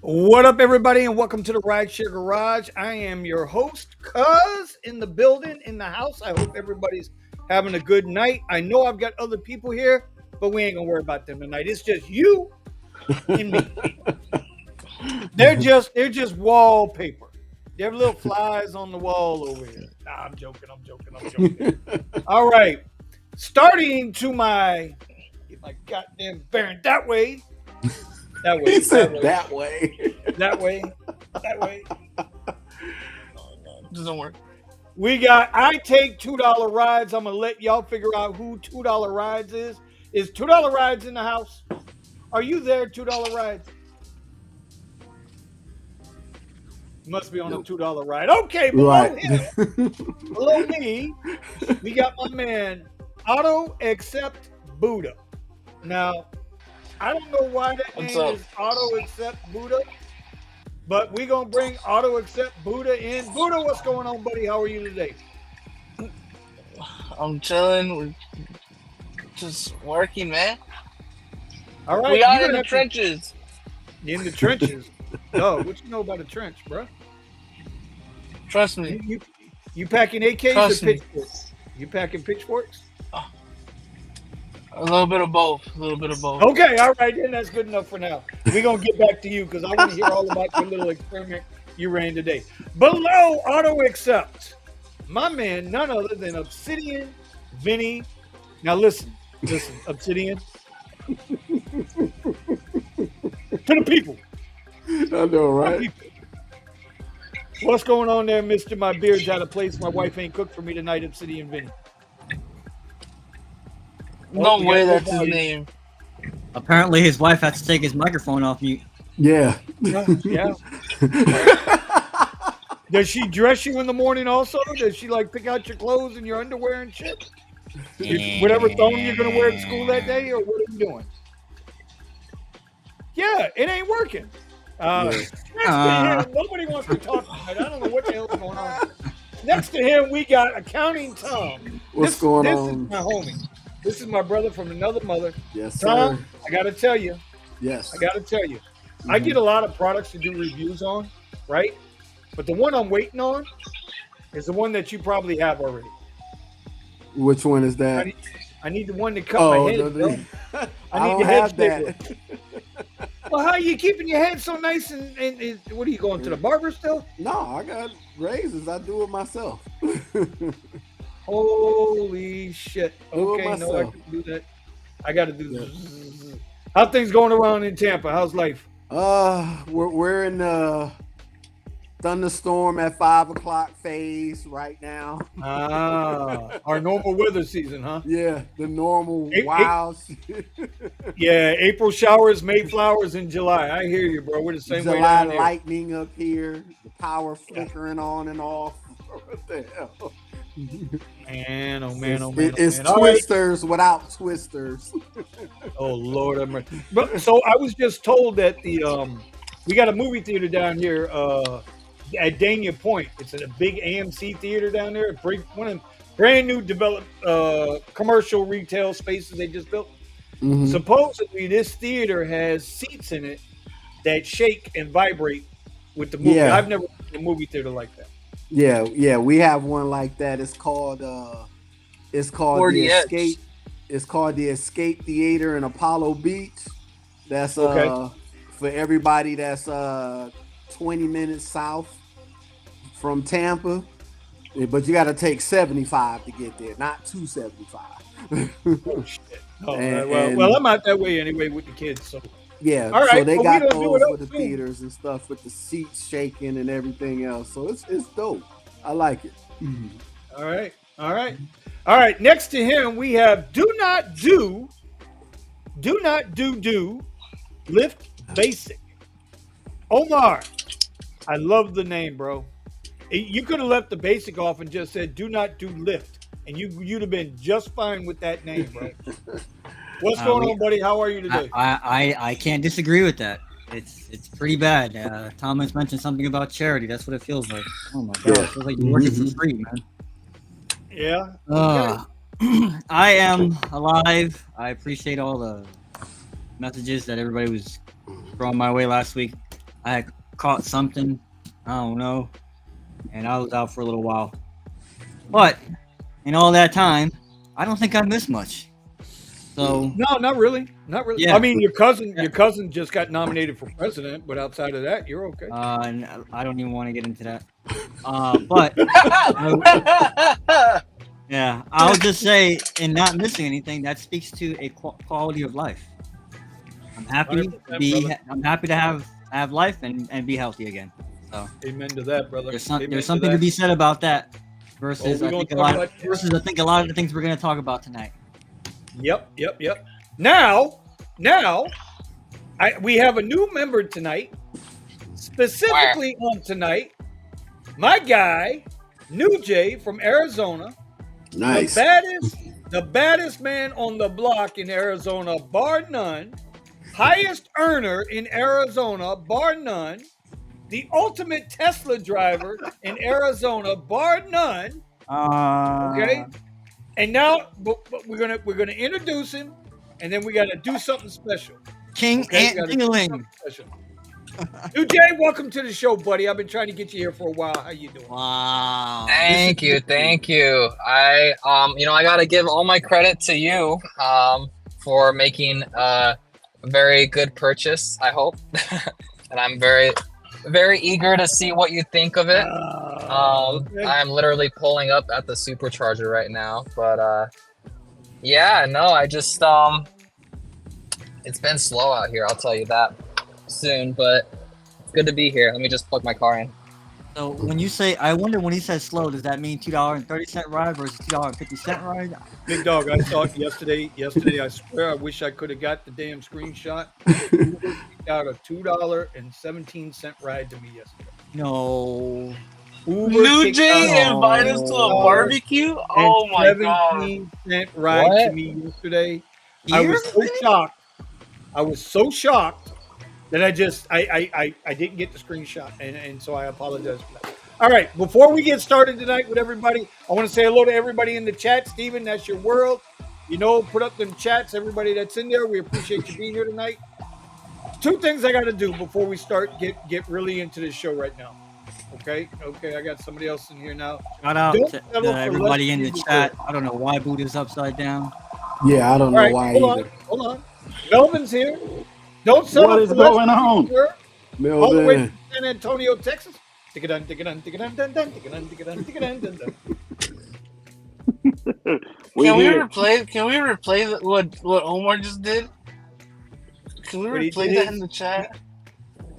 What up, everybody, and welcome to the Rideshare Garage. I am your host, Cuz, in the building, in the house. I hope everybody's having a good night. I know I've got other people here, but we ain't gonna worry about them tonight. It's just you and me. They're just wallpaper. They're little flies on the wall over here. Nah, I'm joking. All right, starting to get my goddamn bearing that way. That way. He said that way. That way. That way. Doesn't work. We got I take $2 rides. I'm gonna let y'all figure out who $2 rides is. Is $2 rides in the house? Are you there, $2 rides? Must be on a $2 ride. Okay, below him, below me, we got my man Auto Accept Buddha. Now, I don't know why that What's name up? is Auto Accept Buddha, but we're gonna bring Auto Accept Buddha in. Buddha, what's going on, buddy? How are you today? I'm chilling. We're just working, man. All right, We are you're in the gonna have trenches. to- in the trenches. No, what you know about a trench, bro? Trust You, me. you, you packing AKs Trust or me. pitchforks? You packing pitchforks? A little bit of both. A little bit of both. Okay, all right, then that's good enough for now. We're gonna get back to you because I want to hear all about your little experiment you ran today. Below Auto Accept, my man, none other than Obsidian Vinny. Now listen, Obsidian. To the people. I know, right? What's going on there, Mister? My beard's out of place. My wife ain't cooked for me tonight, Obsidian Vinny. No we way got that's his nobody. name. Apparently, his wife had to take his microphone off mute. Yeah. Yeah. Does she dress you in the morning also? Does she like pick out your clothes and your underwear and shit? Whatever thong you're gonna wear to school that day, or what are you doing? Yeah, it ain't working. Next to him, nobody wants to talk tonight. I don't know what the hell's going on. Next to him, we got Accounting Tom. What's going This on? is my homie. This is my brother from another mother. Yes, Tom, sir. I gotta tell you, Yes. I get a lot of products to do reviews on, right? But the one I'm waiting on is the one that you probably have already. Which one is that? I need the one to cut my head. no, bro. I need don't the head have that. stapler. Well, how are you keeping your head so nice and what are you going to the barber still? No, I got razors. I do it myself. Holy shit. Do it Okay, no, I myself. can do that. I got to do this. How things going around in Tampa? How's life? We're in the thunderstorm at 5 o'clock phase right now. Our normal weather season, huh? Yeah, the normal Eight- wild Yeah, April showers, May flowers in July. I hear you, bro. We're the same way July down here. lightning up here. The power flickering on and off. What the hell? Man, oh man, oh man, oh It's man. All right. twisters without twisters. Oh Lord, but so I was just told that we got a movie theater down here at Dania Point. It's a big AMC theater down there. One of them brand new developed commercial retail spaces they just built. Mhm. Supposedly, this theater has seats in it that shake and vibrate with the movie. Yeah. I've never seen a movie theater like that. Yeah, we have one like that. It's called the 40X. Escape. It's called the Escape Theater in Apollo Beach. That's Okay. for everybody that's 20 minutes south from Tampa. But you got to take 75 to get there, not 275. Oh shit. Oh, And- well, I'm out that way anyway with the kids. So Yeah, All so right, they well, we got don't do those it with the up soon. theaters and stuff with the seats shaking and everything else. So it's dope. I like it. all right. Next to him, we have do not do Lyft Basic. Omar, I love the name, bro. You could have left the basic off and just said do not do Lyft, and you'd have been just fine with that name, bro. What's going on, buddy? How are you today? I can't disagree with that. It's pretty bad. Thomas mentioned something about charity. That's what it feels like. Oh my god, it feels like you're working for free, man. Yeah. I am alive. I appreciate all the messages that everybody was throwing my way last week. I had caught something. I don't know. And I was out for a little while. But in all that time, I don't think I missed much. So No, not really. Not really. Yeah. I mean, your cousin just got nominated for president, but outside of that, you're okay. and I don't even want to get into that. But yeah, I'll just say, in not missing anything, that speaks to a quality of life. I'm happy to 100%, be. brother. I'm happy to have life and be healthy again. So Amen to that, brother. there's Amen something to be said about that. Versus Oh, I we think a gonna talk lot. about- Versus I think a lot of the things we're gonna talk about tonight. Yep. Now, we have a new member tonight. Specifically on tonight, my guy, New Jay from Arizona. Nice. The baddest man on the block in Arizona, bar none. Highest earner in Arizona, bar none. The ultimate Tesla driver in Arizona, bar none. Okay. And now we're gonna introduce him, and then we gotta do something special. King Okay? Ant Dingling. New Jay, welcome to the show, buddy. I've been trying to get you here for a while. How you doing? Wow. Thank you. I I gotta give all my credit to you for making a very good purchase, I hope. And I'm very, very eager to see what you think of it. Okay. I'm literally pulling up at the supercharger right now, but yeah, no, I just it's been slow out here, I'll tell you that soon, but it's good to be here. Let me just plug my car in. So when you say, I wonder when he says slow, does that mean $2.30 ride versus $2.50 ride? Big dog, I saw it yesterday. I swear, I wish I could have got the damn screenshot. Got a $2.17 ride to me yesterday. No. New Jay invite us to a barbecue? Oh my god. 17-cent ride to me yesterday. I was so shocked that I didn't get the screenshot, and so I apologize for that. All right, before we get started tonight with everybody, I want to say hello to everybody in the chat. Steven, that's your world. Put up them chats, everybody that's in there. We appreciate you being here tonight. Two things I got to do before we start get really into this show right now. Okay, I got somebody else in here now. Shout out to everybody in the chat. I don't know why Buddha's upside down. Yeah, I don't know why either. Hold on. Melvin's here. Don't settle What is for going less on? than all the way Melvin. from San Antonio, Texas. Can We Can we here. replay what Omar just did? Can we What he replay did that is- in the chat?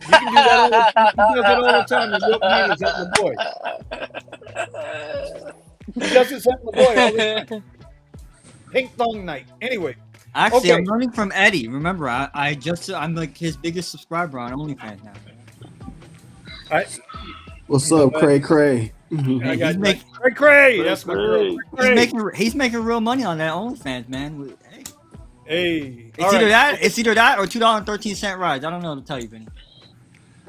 You can do that all the time. He does it all the time. And what he does is at my boy all the time. Pink thong night. Anyway, Actually, Okay. I'm learning from Eddie. Remember, I'm like his biggest subscriber on OnlyFans now. What's up, Cray Cray? I got He's make- Cray. That's my girl. Cray. He's making real money on that OnlyFans, man. Hey, Hey, all right. It's either that or $2.13 rides. I don't know what to tell you, Vinny.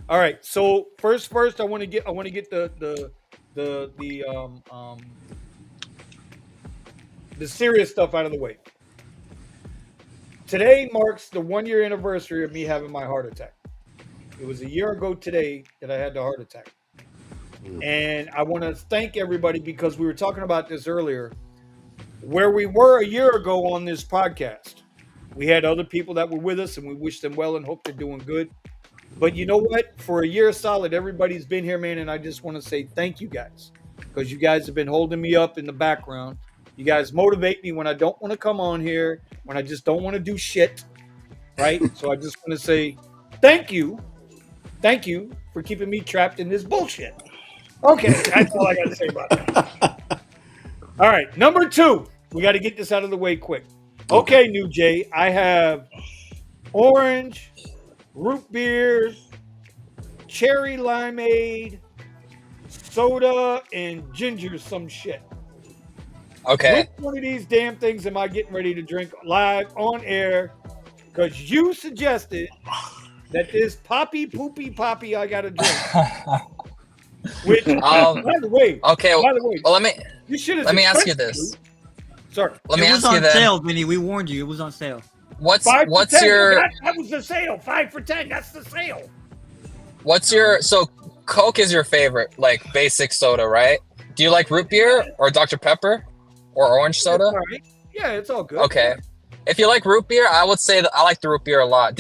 All right. So first, I want to get the serious stuff out of the way. Today marks the 1-year anniversary of me having my heart attack. It was a year ago today that I had the heart attack. And I want to thank everybody because we were talking about this earlier. Where we were a year ago on this podcast, we had other people that were with us and we wish them well and hope they're doing good. But you know what? For a year solid, everybody's been here, man. And I just want to say thank you guys because you guys have been holding me up in the background. You guys motivate me when I don't want to come on here, when I just don't want to do shit, right? So I just want to say thank you. Thank you for keeping me trapped in this bullshit. Okay, that's all I got to say about that. All right, number 2. We got to get this out of the way quick. Okay, New Jay, I have orange, root beer, cherry limeade, soda, and ginger some shit. Okay. Which one of these damn things am I getting ready to drink live on air? Because you suggested that this poppy I got to drink. Which, by the way, Okay. Well, you should have. let me ask you this. Sorry. Let me It was ask you on then. sale, Vinny. We warned you. It was on sale. What's 5 for what's 10. your That was the sale. 5 for 10. That's the sale. What's your so Coke is your favorite, like basic soda, right? Do you like root beer or Dr. Pepper or orange soda? All right. Yeah, it's all good. Okay. If you like root beer, I would say that I like the root beer a lot.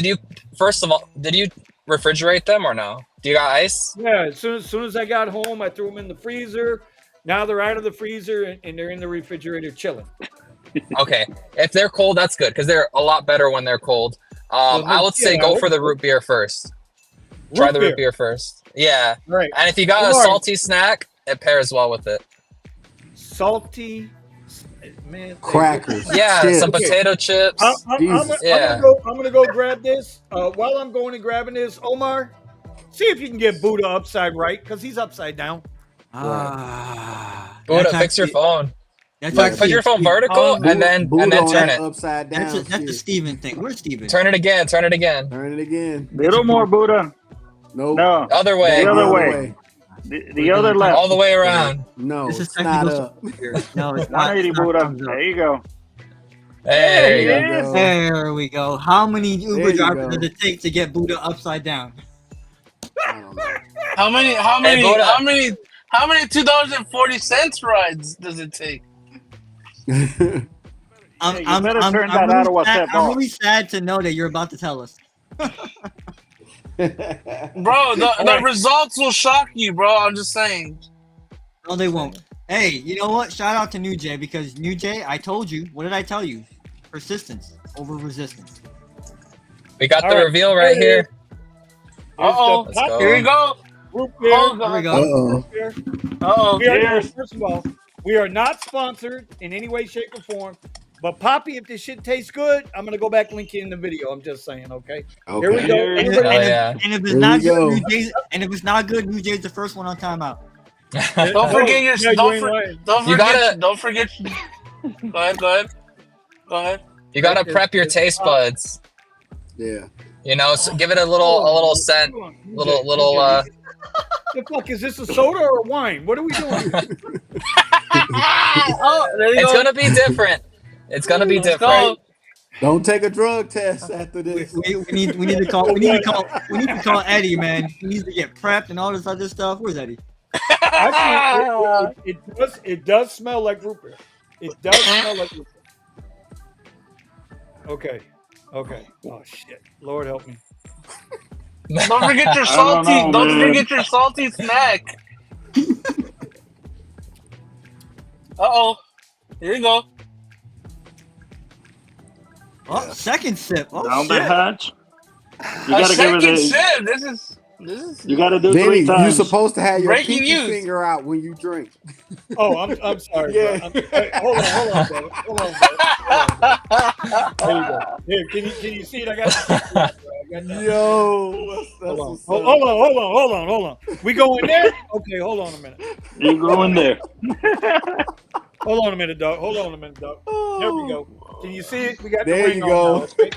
First of all, did you refrigerate them or no? Do you got ice? Yeah, as soon as I got home, I threw them in the freezer. Now they're out of the freezer and they're in the refrigerator chilling. Okay. If they're cold, that's good because they're a lot better when they're cold. I would say go for the root beer first. Try the root beer first. Yeah. Right. And if you got a salty snack, it pairs well with it. Salty, man. Crackers. Yeah, chips. some potato chips. I'm gonna go grab this. While I'm going and grabbing this, Omar, see if you can get Buddha upside right because he's upside down. Buddha, fix your phone. Put your phone vertical and then turn it upside down. That's the Steven thing. Where's Steven? Turn it again. Turn it again. Little more, Buddha. Nope. No. Other way. The other way. The other left. All the way around. No, This is it's not technical up. No, it's not. 180, Buddha. There you go. Hey. There you go. There we go. How many Uber There you drivers go. does it take to get Buddha upside down? I don't know. How many $2.40 rides does it take? I'm better turn that out of WhatsApp I'm off. really sad to know that you're about to tell us. Bro, the results will shock you, bro. I'm just saying. No, they won't. Hey, you know what? Shout out to New Jay because New Jay, I told you. What did I tell you? Persistence over resistance. We got All the right. reveal right here. Uh-oh. Let's go. Here you go. Root beer. Oh, Here we go. Uh-oh. Beer. Uh-oh. First of all, we are not sponsored in any way, shape, or form. But Poppy, if this shit tastes good, I'm gonna go back and link you in the video. I'm just saying, okay? Here we go. And, Oh, yeah. and if it's Here not we good, go. New Jay's the first one on timeout. Don't forget your. Yeah, you ain't lying. Don't forget. Go ahead. You gotta prep your taste buds. Yeah. You know, so give it a little scent, little. The fuck is this? A soda or a wine? What are we doing here? Oh, there you It's go. gonna be different. It's gonna be Let's different. go. Don't take a drug test after this. We need to call Eddie, man. He needs to get prepped and all this other stuff. Where's Eddie? Actually, it does smell like root beer. It does smell like root beer. Okay. Oh shit. Lord help me. Don't forget your salty. Don't forget your salty snack. Uh-oh. Here you go. Oh, second sip. Oh, Down the shit. hatch. You A gotta give second it a. sip. This is. You gotta do Vinny, 3 you're times. supposed to have your Breaking pinky news. finger out when you drink. Oh, I'm sorry. Yeah. Bro. Hey, hold on, brother. Hold on, bro. There you go. Here, can you see it? I got the Yo, that's hold what's on. up. Hold on. We going there? Okay, hold on a minute. You go in there. Hold on a minute, dog. There we go. Can you see it? We got There the ring you on go. now, okay?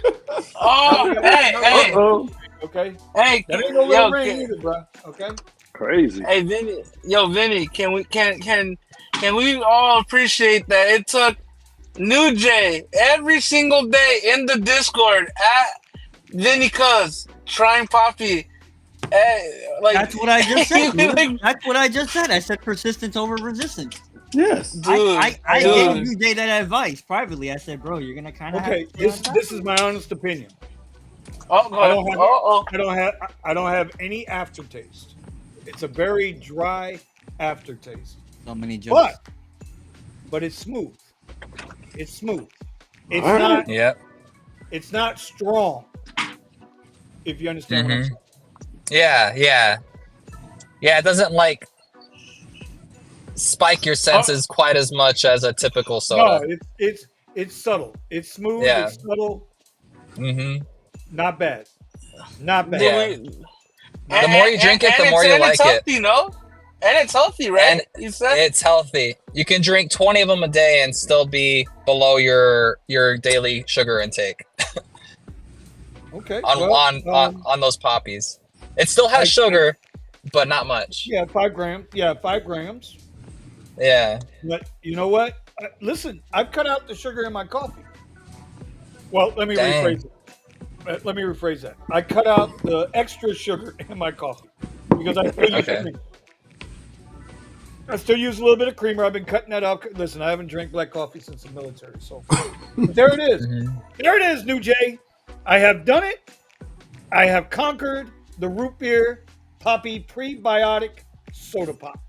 Oh, hey. Uh-oh. Okay. Hey, That ain't no little ring either, bro. Okay. Crazy. Hey, Vinny, can we all appreciate that it took New Jay every single day in the Discord at Vinny Cuz trying Poppy. Like That's what I just said. Like- dude. That's what I just said. I said persistence over resistance. Yes. I dude. gave New Jay that advice privately. I said, bro, you're gonna kind of Okay. This is my honest opinion. Oh, go ahead. I don't have any aftertaste. It's a very dry aftertaste. So many jokes. But it's smooth. It's All right. not. Yep. It's not strong. If you understand what I'm saying. Yeah. It doesn't like spike your senses quite as much as a typical soda. No, it's subtle. It's smooth. Yeah. It's subtle. Mm-hmm. Not bad. Yeah. And- The more you drink it, the more you like it's healthy, no? And it's healthy, right? And You said It's healthy. You can drink 20 of them a day and still be below your daily sugar intake Okay. on those poppies. It still has sugar, but not much. Yeah, 5 grams. Yeah, 5 grams. Yeah. But you know what? Listen, I've cut out the sugar in my coffee. Well, let me Dang. rephrase it. let me rephrase that. I cut out the extra sugar in my coffee because I still use Okay. cream. I still use a little bit of creamer. I've been cutting that out. Listen, I haven't drank black coffee since the military, so but there it is. Mhm. There it is, New Jay. I have done it. I have conquered the root beer poppy prebiotic soda pop.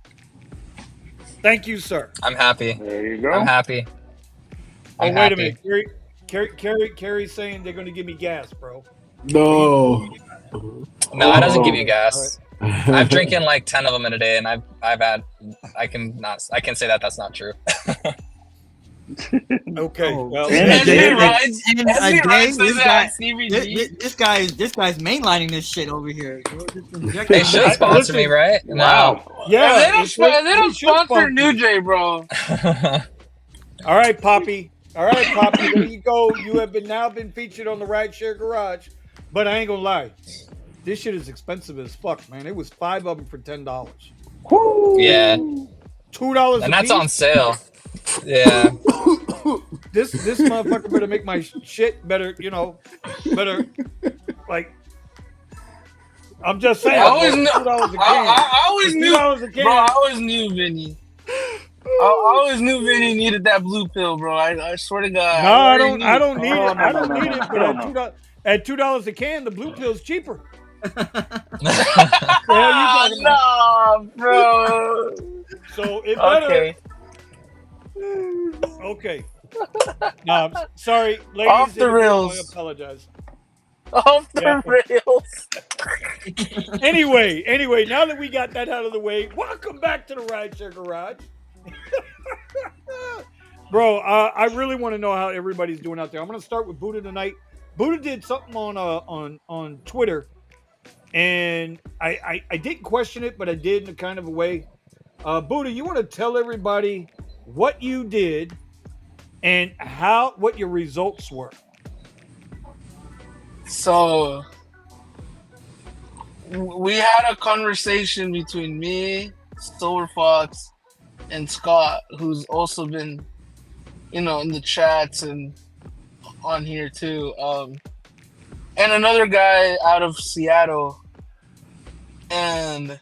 Thank you, sir. I'm happy. There you I'm go. happy. Oh, I'm wait a happy. minute. Carrie's saying they're going to give me gas, bro. No. No, it doesn't give Oh. you gas. I'm drinking like 10 of them in a day, and I've had. I can say that that's not true. Okay. Oh. Well, And SB Jay- rides. And SB a day, rides we've does it got- have CBD. This guy's mainlining this shit over here. They should sponsor me, listen. right? Wow. yeah. they don't, it should- they don't it should sponsor New Jay, bro. No. All right, Poppy. There you go. You have now been featured on the Rideshare Garage. But I ain't gonna lie, this shit is expensive as fuck, man. It was 5 of them for $10. Yeah, $2 and a that's piece. on sale. Yeah. This motherfucker better make my shit better. Better. Like, I'm just saying. I always knew. $2 a can. I always knew, $2 a can. bro. I always knew Vinny. I always knew Vinny needed that blue pill, bro. I swear to God. No, I already don't knew. need Oh, it. I don't no, need no, it. no, But no. at $2 a can, the blue pill's cheaper. Ah, talking about? no, bro. So it better. Okay. Okay. No, I'm sorry, ladies. Off the and rails. I apologize. Off the Yeah. rails. Anyway, now that we got that out of the way, welcome back to the Rideshare Garage. Bro, I really want to know how everybody's doing out there. I'm going to start with Buddha tonight. Buddha did something on Twitter, and I didn't question it, but I did in a kind of a way. Buddha, you want to tell everybody what you did and what your results were? So we had a conversation between me, Silver Fox, and Scott, who's also been, in the chats and on here too, and another guy out of Seattle. And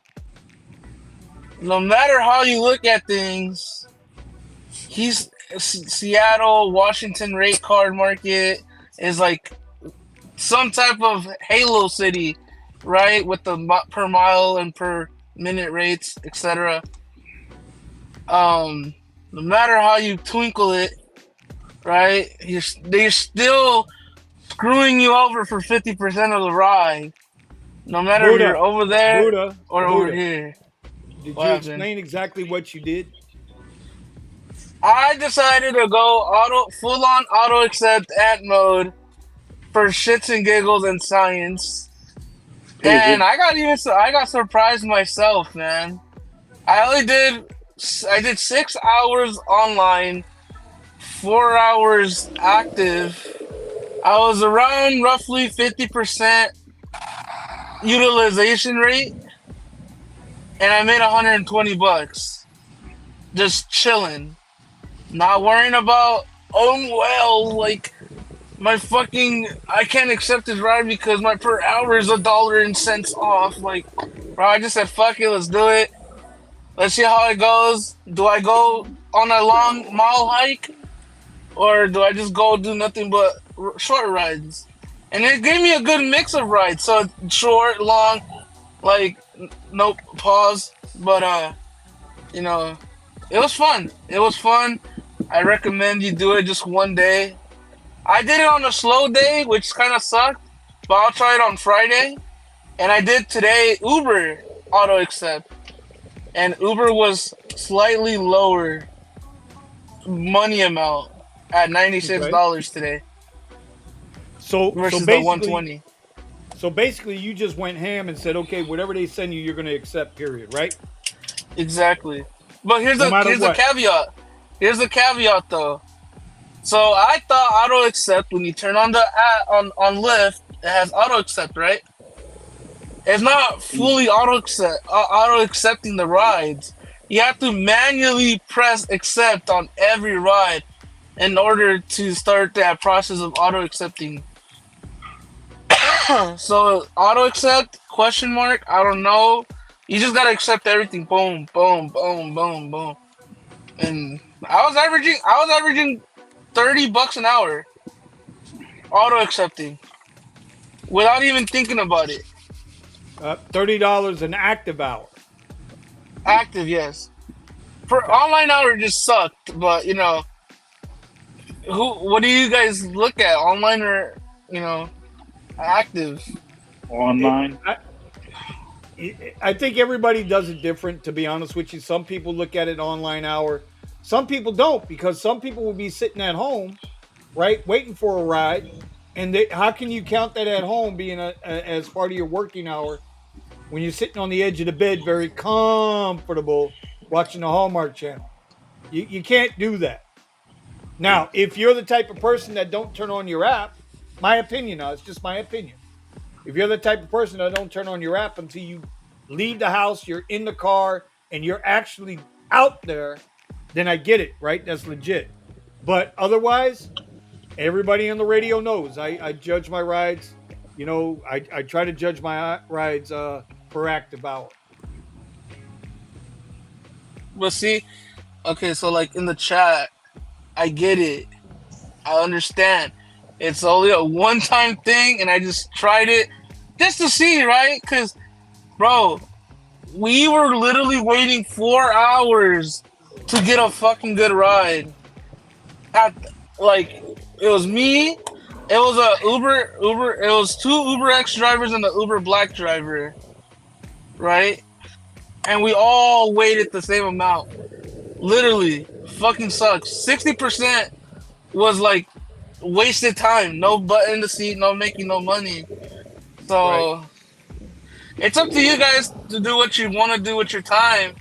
no matter how you look at things, Seattle, Washington rate card market is like some type of Halo city, right? With the per mile and per minute rates, etc. No matter how you twinkle it, right? They're still screwing you over for 50% of the ride. No matter if you're over there or over here. Did What you happened? explain exactly what you did? I decided to go full on auto accept ant mode for shits and giggles and science. And I got surprised myself, man. I did 6 hours online, 4 hours active. I was around roughly 50% utilization rate, and I made $120. Just chilling. Not worrying about, like, I can't accept this ride because my per hour is $1 and cents off. Like, bro, I just said, fuck it, let's do it. Let's see how it goes. Do I go on a long mile hike? Or do I just go do nothing but short rides? And it gave me a good mix of rides. So short, long, like, no pause. But, it was fun. It was fun. I recommend you do it just one day. I did it on a slow day, which kind of sucked, but I'll try it on Friday. And I did today Uber auto accept, and Uber was slightly lower money amount at $96 today So versus the basically, 120. So basically, you just went ham and said, okay, whatever they send you, you're going to accept. Period. Right? Exactly. But here's No the matter what. caveat. Here's the caveat though. So I thought auto accept, when you turn on the app on Lyft, it has auto accept, right? It's not fully auto accepting the rides. You have to manually press accept on every ride in order to start that process of auto accepting. So auto accept question mark? I don't know. You just gotta accept everything. Boom, boom, boom, boom, boom. And I was averaging $30 an hour auto accepting without even thinking about it. $30 an active hour. Active, yes. For online hour, it just sucked. But what do you guys look at, online or active? Online. I think everybody does it different, to be honest with you. Some people look at it online hour. Some people don't, because some people will be sitting at home, right, waiting for a ride. And how can you count that at home being as part of your working hour when you're sitting on the edge of the bed, very comfortable, watching the Hallmark Channel? You can't do that. Now, if you're the type of person that don't turn on your app, my opinion now, it's just my opinion. If you're the type of person that don't turn on your app until you leave the house, you're in the car, and you're actually out there, then I get it, right? That's legit. But otherwise, everybody on the radio knows I judge my rides. I try to judge my rides per active hour. But see, okay, so like in the chat, I get it. I understand. It's only a one-time thing, and I just tried it just to see, right? Because, bro, we were literally waiting 4 hours to get a fucking good ride. It was me, it was a Uber, it was 2 Uber X drivers and the Uber Black driver, right? And we all waited the same amount. Literally, fucking sucks. 60% was like wasted time, no butt in the seat, no making no money. So Right. it's up to you guys to do what you want to do with your time,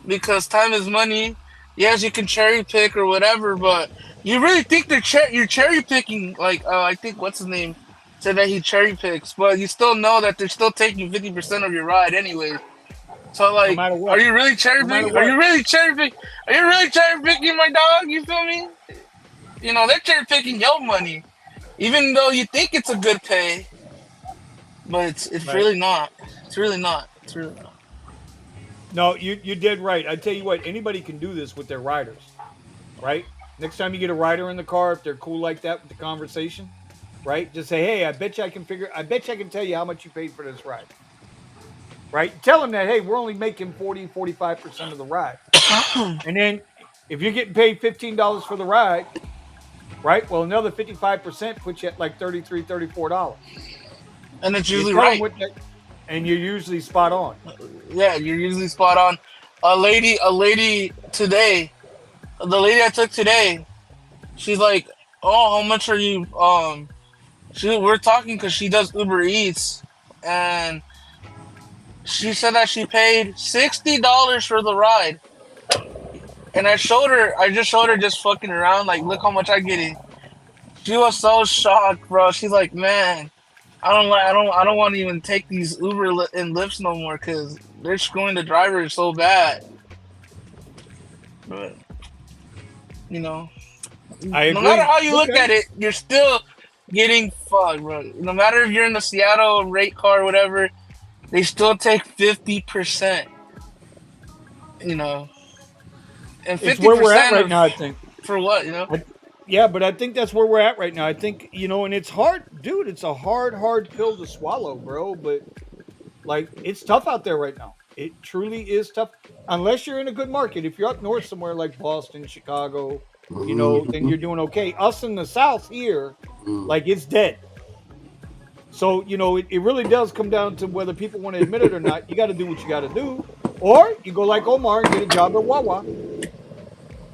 because time is money. Yes, you can cherry pick or whatever, but you really think you're cherry picking? Like, I think what's his name said that he cherry picks, but you still know that they're still taking 50% of your ride anyway. So No like, matter what. are you really cherry No matter picking? what. Are you really cherry picking? Are you really cherry picking, my dog? You feel me? They're cherry picking your money, even though you think it's a good pay, but it's Right. really not. It's really not. It's really not. No, you did right. I tell you what, anybody can do this with their riders, right? Next time you get a rider in the car, if they're cool like that with the conversation, right? Just say, hey, I bet you I can tell you how much you paid for this ride. Right? Tell them that, hey, we're only making 45% of the ride. And then if you're getting paid $15 for the ride, right? Well, another 55% puts you at like $33, $34. And it's You usually tell 'em right. what and you're usually spot on. Yeah, you're usually spot on. A lady today, the lady I took today, she's like, "Oh, how much are you?" We're talking because she does Uber Eats, and she said that she paid $60 for the ride. And I just showed her just fucking around, like, look how much I get it. She was so shocked, bro. She's like, man, I don't want to even take these Uber and Lyfts no more because they're screwing the drivers so bad. But I agree. no matter how you look Okay. at it, you're still getting fucked, bro. No matter if you're in the Seattle rate car or whatever, they still take 50%. And 50% It's where we're at right now, I think. for what, Yeah, but I think that's where we're at right now. I think, and it's hard, dude. It's a hard pill to swallow, bro. But like, it's tough out there right now. It truly is tough. Unless you're in a good market. If you're up north somewhere like Boston, Chicago, then you're doing okay. Us in the South here, like, it's dead. So, it really does come down to whether people want to admit it or not. You got to do what you got to do. Or you go like Omar and get a job at Wawa.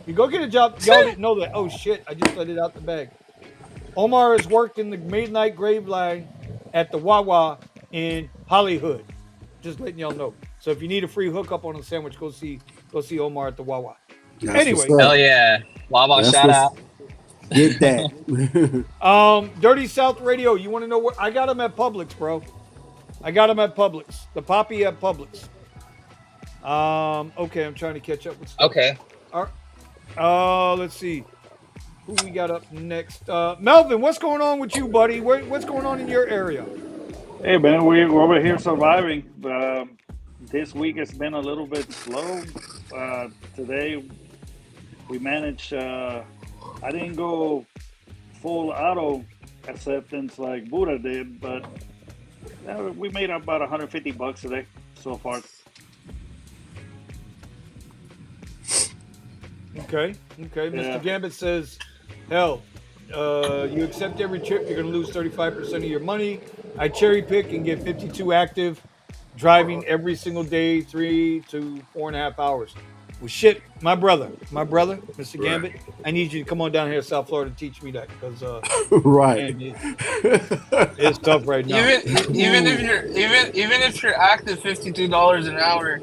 You go get a job. Y'all didn't know that. Oh, shit. I just let it out the bag. Omar has worked in the midnight grave line at the Wawa in Hollywood. Just letting y'all know. So if you need a free hookup on a sandwich, go see Omar at the Wawa. That's Anyway. what's up. Hell yeah. Wawa That's shout out. Get that. Dirty South Radio. You want to know where I got him at Publix, bro? I got him at Publix. The Poppy at Publix. Okay, I'm trying to catch up with stuff. Okay. All right. Let's see. Who we got up next? Melvin, what's going on with you, buddy? What's going on in your area? Hey man, we're over here surviving. This week has been a little bit slow. Today we managed. I didn't go full auto acceptance like Buddha did, but we made about $150 today so far. Okay. Yeah. Mr. Gambit says, hell, you accept every trip, you're going to lose 35% of your money. I cherry pick and get 52 active, driving every single day, 3 to 4.5 hours. Well, shit, my brother, Mr. Gambit, I need you to come on down here to South Florida and teach me that because Right. man, it's tough right now. Even if you're active $52 an hour,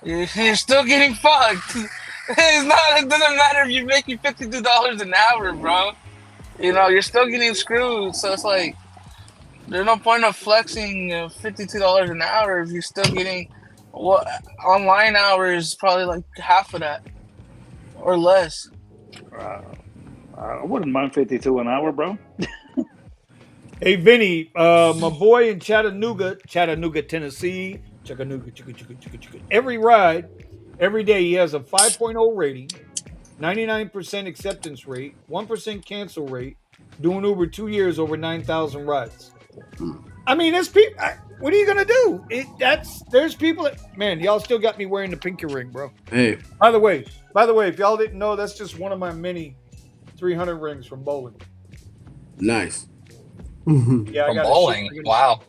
you're still getting fucked. It doesn't matter if you're making $52 an hour, bro. You know, you're still getting screwed. So it's like there's no point of flexing $52 an hour if you're still getting what online hours probably like half of that or less. I wouldn't mind 52 an hour, bro. Hey, Vinny, my boy in Chattanooga, Tennessee, every ride, every day, he has a 5.0 rating, 99% acceptance rate, 1% cancel rate, doing Uber 2 years, over 9,000 rides. I mean, there's people. What are you gonna do? There's people that, man, y'all still got me wearing the pinky ring, bro. Hey, By the way, if y'all didn't know, that's just one of my many 300 rings from bowling. nice. Yeah, I From got bowling. Wow.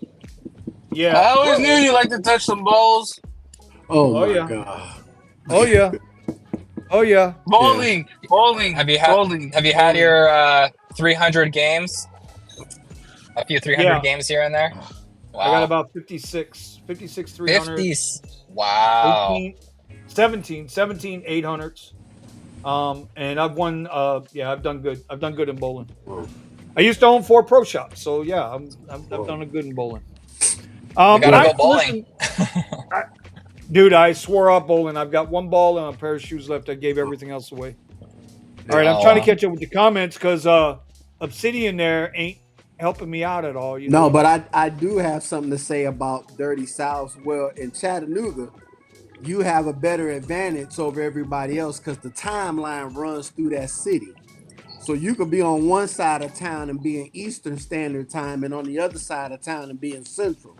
Yeah. I always knew you like to touch some balls. Oh my yeah. god. Oh yeah. Oh yeah. Bowling. Have you had your 300 games? A few 300 games here and there? Wow. I got about 56 300. 50. Wow. 18, 17 800s. And I've won. I've done good. I've done good in bowling. Whoa. I used to own 4 pro shops, so yeah, I've done a good in bowling. You gotta go bowling. Dude, I swore off bowling. I've got 1 ball and a pair of shoes left. I gave everything else away. All right, I'm trying to catch up with the comments because Obsidian there ain't helping me out at all. You know? No, but I do have something to say about Dirty South. Well, in Chattanooga, you have a better advantage over everybody else because the timeline runs through that city. So you could be on one side of town and be in Eastern Standard Time, and on the other side of town and be in Central.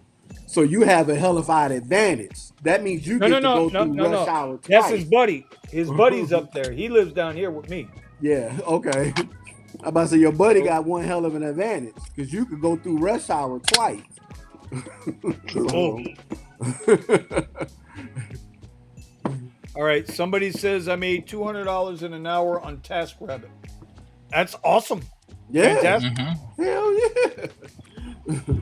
So you have a hellified advantage. That means you get to go through rush hour twice. That's his buddy. His buddy's up there. He lives down here with me. Yeah, okay. I'm about to say your buddy got one hell of an advantage because you could go through rush hour twice. All right. Somebody says I made $200 in an hour on TaskRabbit. That's awesome. Yeah. Fantastic. Mm-hmm. Hell yeah.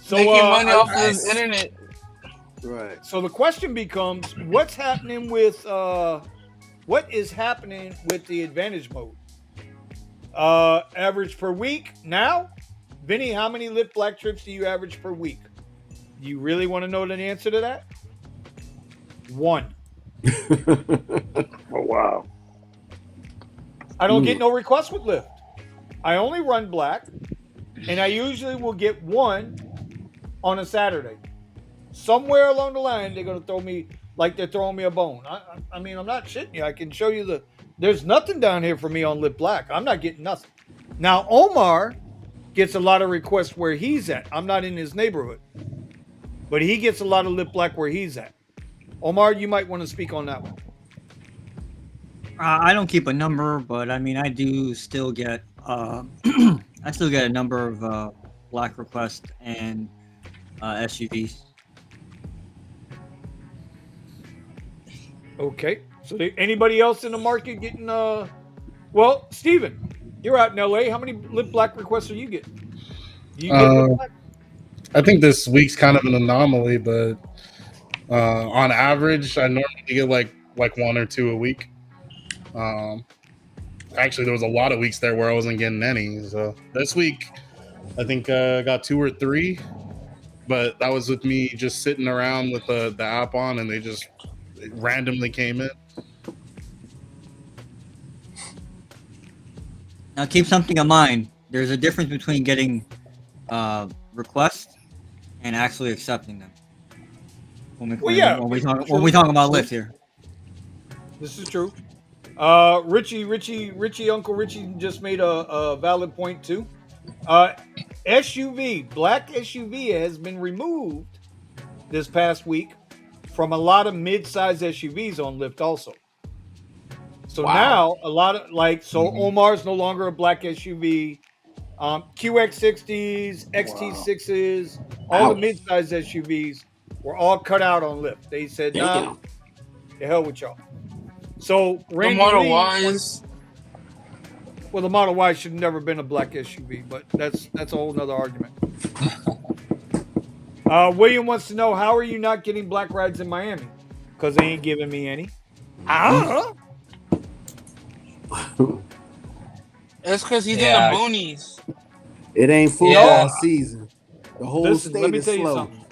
So, making money off of this internet. Right. So the question becomes, what is happening with the advantage mode? Average per week now? Vinny, how many Lyft Black trips do you average per week? Do you really want to know the answer to that? 1. Oh wow. I don't get no requests with Lyft. I only run black, and I usually will get 1 on a Saturday. Somewhere along the line, they're going to throw me like they're throwing me a bone. I mean, I'm not shitting you. I can show you there's nothing down here for me on Lyft Black. I'm not getting nothing. Now, Omar gets a lot of requests where he's at. I'm not in his neighborhood, but he gets a lot of Lyft Black where he's at. Omar, you might want to speak on that one. I don't keep a number, but I mean, I do still get I still get a number of black requests and SUVs. Okay. So anybody else in the market getting well, Steven, you're out in LA. How many Lyft Black requests are you getting? Do you get Lyft Black? I think this week's kind of an anomaly, but on average, I normally get like 1 or 2 a week. Actually, there was a lot of weeks there where I wasn't getting any. So this week, I think I got 2 or 3, but that was with me just sitting around with the app on, and they just randomly came in. Now, keep something in mind. There's a difference between getting requests and actually accepting them. When we talking about Lyft here. This is true. Richie, Uncle Richie just made a valid point too. SUV, black SUV has been removed this past week from a lot of mid-size SUVs on Lyft also. So now a lot of Omar's no longer a black SUV. QX60s, XT6s, all the mid-size SUVs were all cut out on Lyft. They said, nah, the hell with y'all. So Randy the Model Lee, Ys. well, the Model Y should have never been a black SUV, but that's a whole nother argument. William wants to know, how are you not getting black rides in Miami? Because they ain't giving me any. It's because he's in the boonies. It ain't football season. The whole state let me is tell you slow. something.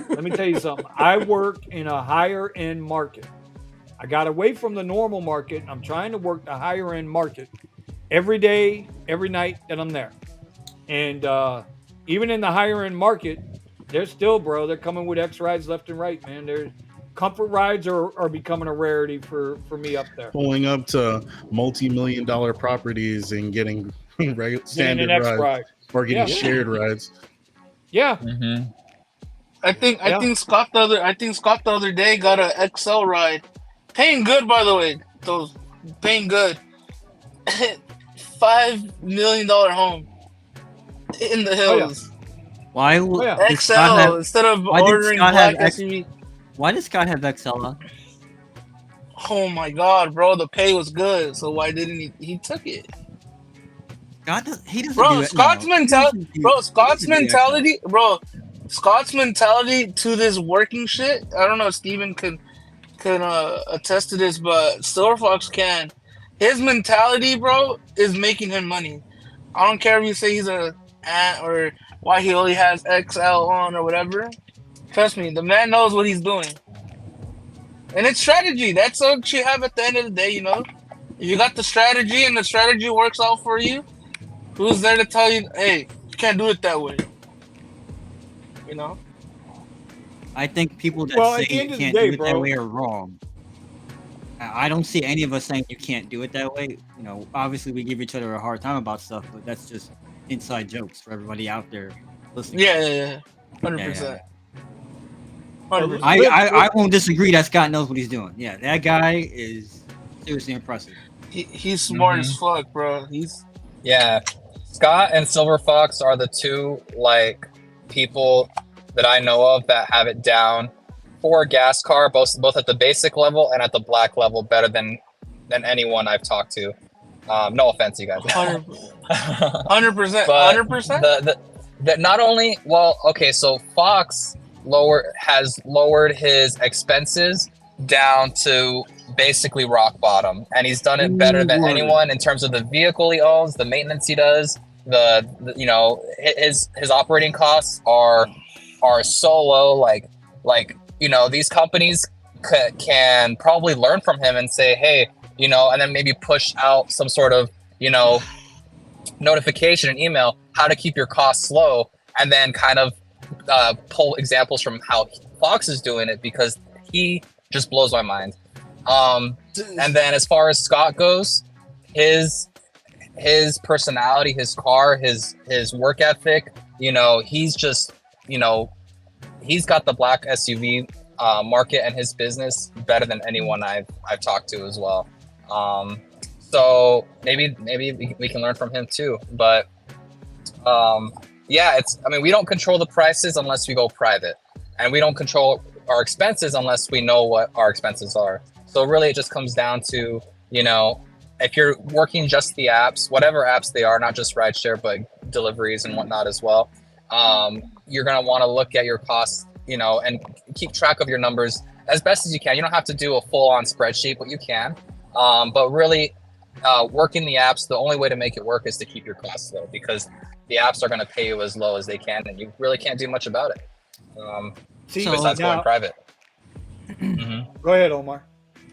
Let me tell you something. I work in a higher end market. I got away from the normal market. I'm trying to work the higher end market every day, every night that I'm there. And even in the higher end market, they're still, they're coming with X rides left and right, man. They're comfort rides are becoming a rarity for me up there. Pulling up to multi-million-dollar properties and getting standard an X rides ride. or getting shared rides. Yeah. Mm-hmm. I think Scott the other day got an XL ride. Paying good, by the way. Those paying good. $5 million home in the hills. Why XL instead of ordering black SUV. Why does Scott have XL? Oh my god, bro! The pay was good, so why didn't he? He took it. He doesn't. Bro, Scott's mentality. Bro, Scott's mentality. Bro, Scott's mentality to this working shit. I don't know if Steven can attest to this, but Silver Fox can. His mentality, bro, is making him money. I don't care if you say he's a ant or why he only has XL on or whatever. Trust me, the man knows what he's doing. And it's strategy. That's what you have at the end of the day, you know? If you got the strategy and the strategy works out for you, who's there to tell you, hey, you can't do it that way? You know? I think people that say you can't do it that way are wrong. I don't see any of us saying you can't do it that way. You know, obviously we give each other a hard time about stuff, but that's just inside jokes for everybody out there listening. Yeah. 100%. 100%. I won't disagree that Scott knows what he's doing. Yeah, that guy is seriously impressive. He's smart as fuck, bro. Scott and Silver Fox are the two people that I know of that have it down for a gas car, both at the basic level and at the black level, better than anyone I've talked to. No offense, you guys. 100%. 100%. That not only so Fox has lowered his expenses down to basically rock bottom, and he's done it better than anyone in terms of the vehicle he owns, the maintenance he does, his operating costs are so low. These companies can probably learn from him and say, hey, and then maybe push out some sort of notification and email how to keep your costs low, and then kind of pull examples from how Fox is doing it, because he just blows my mind. And then as far as Scott goes, his personality, his car, his work ethic, he's just, he's got the black SUV market and his business better than anyone I've talked to as well. So maybe we can learn from him too. But we don't control the prices unless we go private, and we don't control our expenses unless we know what our expenses are. So really it just comes down to, if you're working just the apps, whatever apps they are, not just rideshare, but deliveries and whatnot as well, you're going to want to look at your costs, and keep track of your numbers as best as you can. You don't have to do a full-on spreadsheet, but you can. But really, working the apps, the only way to make it work is to keep your costs low, because the apps are going to pay you as low as they can, and you really can't do much about it. Besides going private. Go ahead, Omar.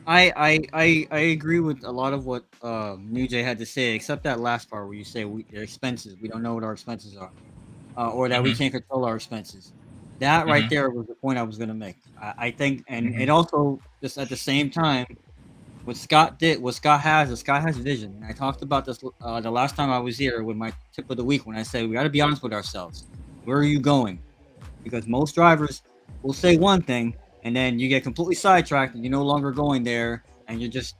I agree with a lot of what New Jay had to say, except that last part where you say the expenses. We don't know what our expenses are. or that we can't control our expenses. That right there was the point I was going to make. I think, and it also just at the same time, what Scott has vision. And I talked about this the last time I was here with my tip of the week when I said we got to be honest with ourselves. Where are you going? Because most drivers will say one thing and then you get completely sidetracked and you're no longer going there and you're just,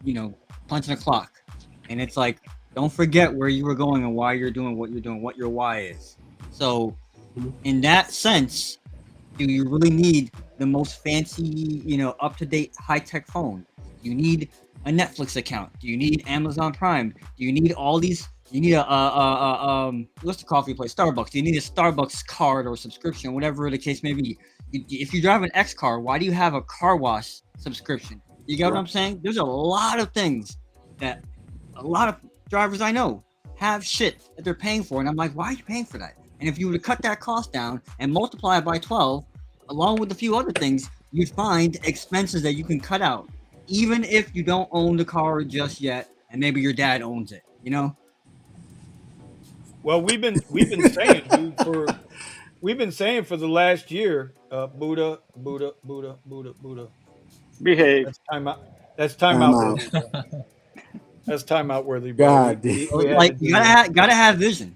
punching a clock. And it's like, don't forget where you were going and why you're doing, what your why is. So in that sense, do you really need the most fancy, up-to-date high-tech phone? Do you need a Netflix account? Do you need Amazon Prime? Do you need all these? Do you need what's the coffee place? Starbucks. Do you need a Starbucks card or subscription, whatever the case may be? If you drive an X car, why do you have a car wash subscription? You get what I'm saying? There's a lot of things that a lot of drivers I know have shit that they're paying for, and I'm like, why are you paying for that? And if you were to cut that cost down and multiply it by 12, along with a few other things, you'd find expenses that you can cut out, even if you don't own the car just yet, and maybe your dad owns it. Well, we've been saying, dude, we've been saying for the last year, Buddha. Behave. That's time out worthy. That's time out worthy, bro. God, you gotta have vision.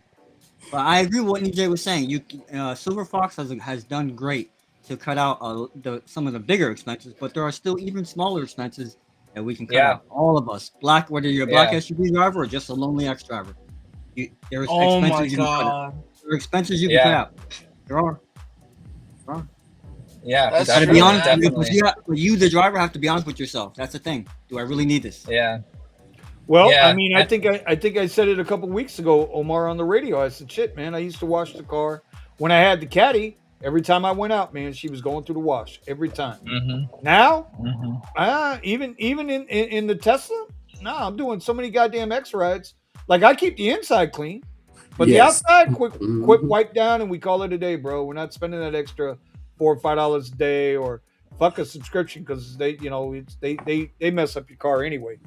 But I agree with what NJ was saying. Silver Fox has done great to cut out some of the bigger expenses, but there are still even smaller expenses that we can cut out. All of us, whether you're a black SUV driver or just a lonely X driver, there's expenses you can cut out. There are expenses you can cut out. There are. Yeah, That's Gotta true. be honest. Definitely. You, the driver, have to be honest with yourself. That's the thing. Do I really need this? Yeah. Well, Yeah, I mean, I think I said it a couple weeks ago, Omar, on the radio. I said, "Shit, man, I used to wash the car when I had the caddy. Every time I went out, man, she was going through the wash every time. Now, even in the Tesla, I'm doing so many goddamn X rides. Like I keep the inside clean, but the outside, quick wipe down, and we call it a day, bro. We're not spending that extra $4 or $5 a day, or fuck a subscription because they mess up your car anyway."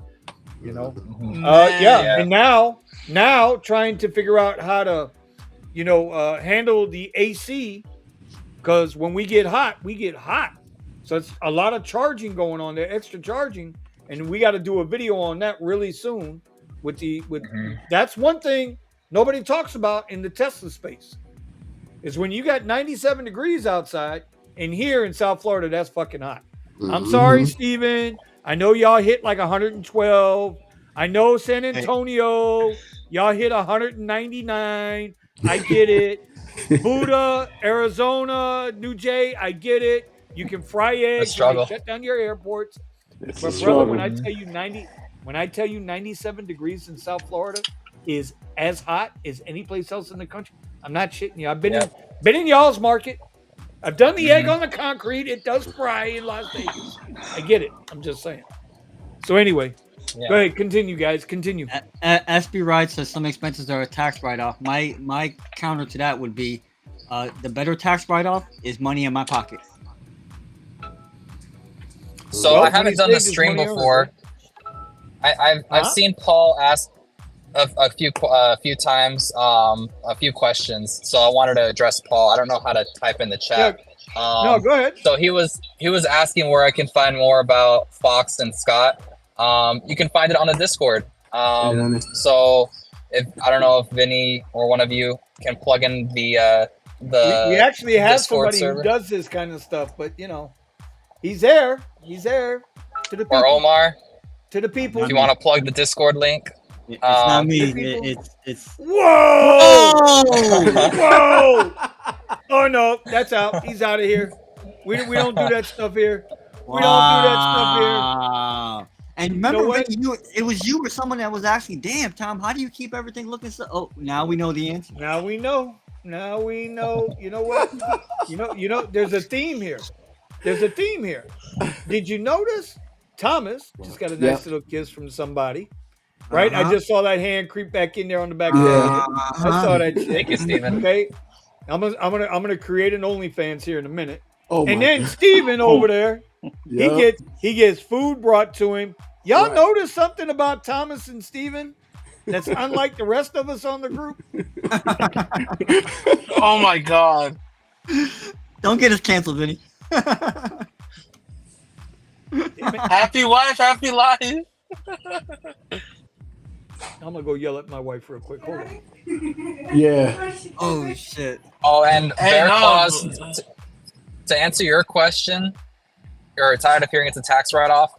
And now trying to figure out how to handle the AC, because when we get hot so it's a lot of charging going on there, extra charging, and we got to do a video on that really soon that's one thing nobody talks about in the Tesla space, is when you got 97 degrees outside, and here in South Florida that's fucking hot. I'm sorry, Steven. I know y'all hit like 112. I know San Antonio, y'all hit 199. I get it. Buddha, Arizona, New Jay, I get it. You can fry eggs. Struggle. Shut down your airports. It's But a brother, struggle. when I tell you 97 degrees in South Florida is as hot as any place else in the country, I'm not shitting you. I've been in y'all's market. I've done the egg on the concrete. It does fry in Las Vegas. I get it. I'm just saying. So anyway, go ahead. Continue, guys. Continue. SB Ride says some expenses are a tax write-off. My counter to that would be the better tax write-off is money in my pocket. So I haven't done the stream before. I've seen Paul ask a few times a few questions, so I wanted to address Paul. I don't know how to type in the chat. No, go ahead. So he was asking where I can find more about Fox and Scott. You can find it on the Discord. So if I don't know if Vinny or one of you can plug in the we actually have Discord somebody server. who does this kind of stuff, but he's there to the people. Or Omar, to the people. if you want to plug the Discord link. It's not me. It's Whoa! Whoa! Oh no, that's out. He's out of here. We don't do that stuff here. We don't do that stuff here. And remember, it was you or someone that was actually, damn, Tom, how do you keep everything looking so? Oh, now we know the answer. Now we know. You know what? There's a theme here. Did you notice Thomas just got a nice little kiss from somebody? Right? I just saw that hand creep back in there on the back. I saw that shit. Thank you, Steven. Okay. I'm gonna create an OnlyFans here in a minute. And then Steven over there, he gets food brought to him. Y'all notice something about Thomas and Steven? that's unlike the rest of us on the group. Oh my god! Don't get us canceled, Vinny. Happy wife, happy life. I'm gonna go yell at my wife real quick. Hold on. Yeah. Oh shit. Oh, and Hey, Bear no, Claws, to answer your question, you're tired of hearing it's a tax write-off.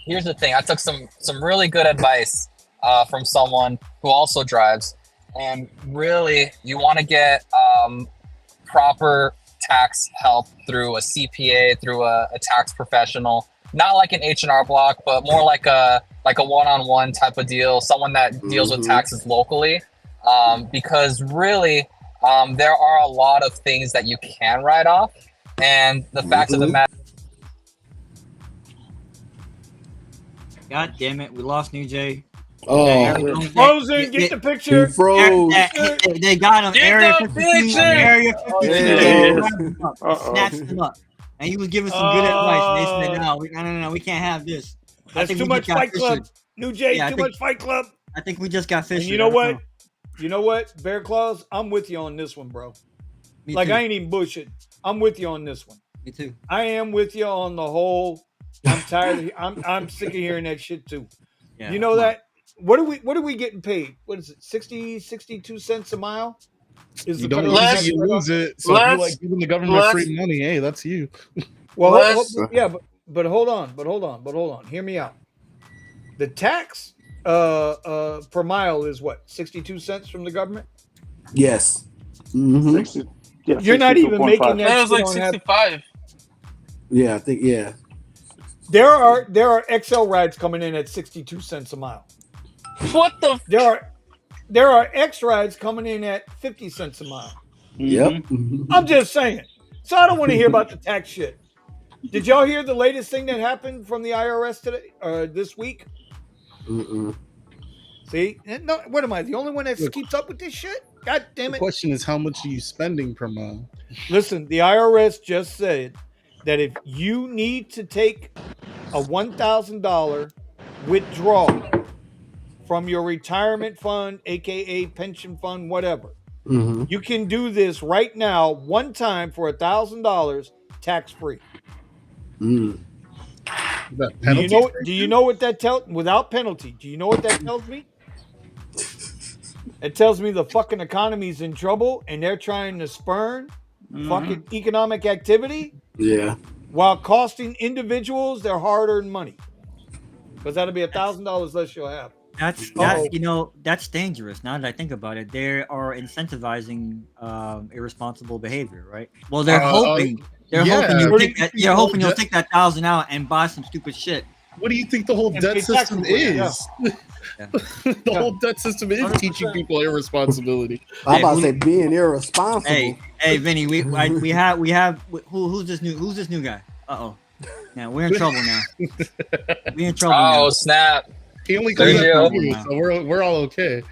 Here's the thing: I took some really good advice from someone who also drives, and really, you want to get proper tax help through a CPA, through a tax professional, not like an H&R Block, but more like a one-on-one type of deal, someone that deals with taxes locally, because really, there are a lot of things that you can write off, and the fact of the matter. God damn it, we lost New Jay. Oh, Frozen, get the picture. he froze. They got him. Get Area the 52. picture! Area 52. there it is. Snatched him up. And he was giving some good advice. And they said, no, we can't have this. That's too much Fight Club. New Jay, too much Fight Club. I think we just got fished. And you know what? You know what, Bear Claws? I'm with you on this one, bro. Me like, too. I ain't even bullshit. I'm with you on this one. Me too. I am with you on the whole. I'm tired. I'm sick of hearing that shit too. Yeah, you know that? What are we getting paid? What is it? 62 cents a mile? Is You the don't federal use tax it, you write-off? lose it. So if you like giving the government free money, hey, that's you. Well, but hold on. Hear me out. The tax per mile is what? 62 cents from the government? Yes. 60, yeah, You're not even making that. That was like 65. Yeah, I think There are XL rides coming in at 62 cents a mile. What the? There are X rides coming in at 50 cents a mile. Yep. I'm just saying. So I don't want to hear about the tax shit. Did y'all hear the latest thing that happened from the IRS today or this week? See? No, what am I? The only one that keeps up with this shit? God damn it. The question is, how much are you spending per mile? Listen, the IRS just said that if you need to take a $1,000 withdrawal from your retirement fund, aka pension fund, whatever, you can do this right now, one time for $1,000, tax free. Do you know what that tells? Without penalty, do you know what that tells me? It tells me the fucking economy's in trouble and they're trying to spurn fucking economic activity. Yeah. While costing individuals their hard-earned money, because that'll be $1,000 less you'll have. That's dangerous. Now that I think about it, they are incentivizing irresponsible behavior, right? Well, they're hoping you'll take that. You're hoping you'll take that 1,000 out and buy some stupid shit. What do you think the whole debt system is? The whole debt system is teaching people irresponsibility. I'm about to say being irresponsible. Hey, Vinny, we have who's this new guy? Now we're in trouble now. We're in trouble now. Oh snap! He only comes up for you, so we're all okay.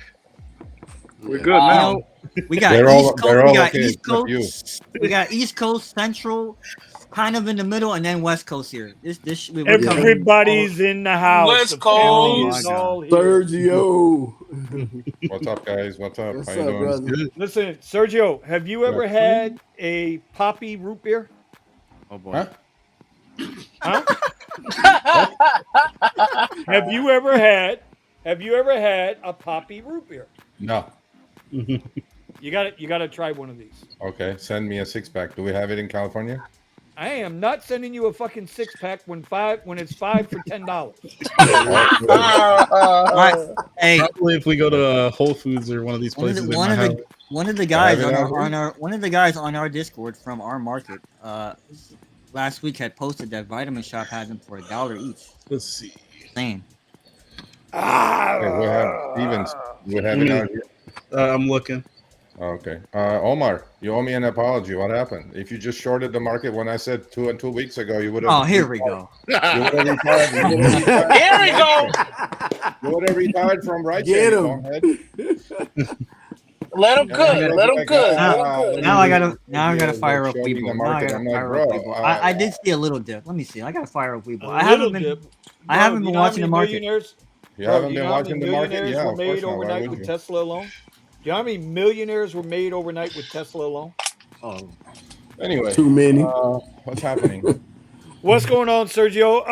We're good now. We got East Coast. We got East Coast, Central, kind of in the middle, and then West Coast here. Everybody's in the house. West Coast. Sergio. What's up, guys? What's up? What's How you up, doing? brother? Listen, Sergio, have you ever had a poppy root beer? Oh boy. Huh? Have you ever had a poppy root beer? No. You gotta try one of these. Okay, send me a 6-pack. Do we have it in California? I am not sending you a fucking 6-pack when it's 5 for $10. Hey, probably if we go to Whole Foods or one of these places, one of the guys on our Discord from our market last week had posted that Vitamin Shop had them for $1 each. Let's see. Same. Okay, we'll have Stevens. We have it out here. I'm looking. Okay. Omar, you owe me an apology. What happened? If you just shorted the market when I said 2 weeks ago, you would have. Oh, here we go. You would have retired. Here we go. You would have retired from Rideshare. Get him. Let him cook. Let him cook. Now I gotta fire up Weeble. I did see a little dip. Let me see. I gotta fire up Weeble. I haven't been watching the market. You Bro, haven't do you been know how many watching the market? millionaires Yeah, were of course made not. Why overnight would with you? Tesla alone? Do you know how many millionaires were made overnight with Tesla alone? Oh, Anyway, too many. what's happening? What's going on, Sergio?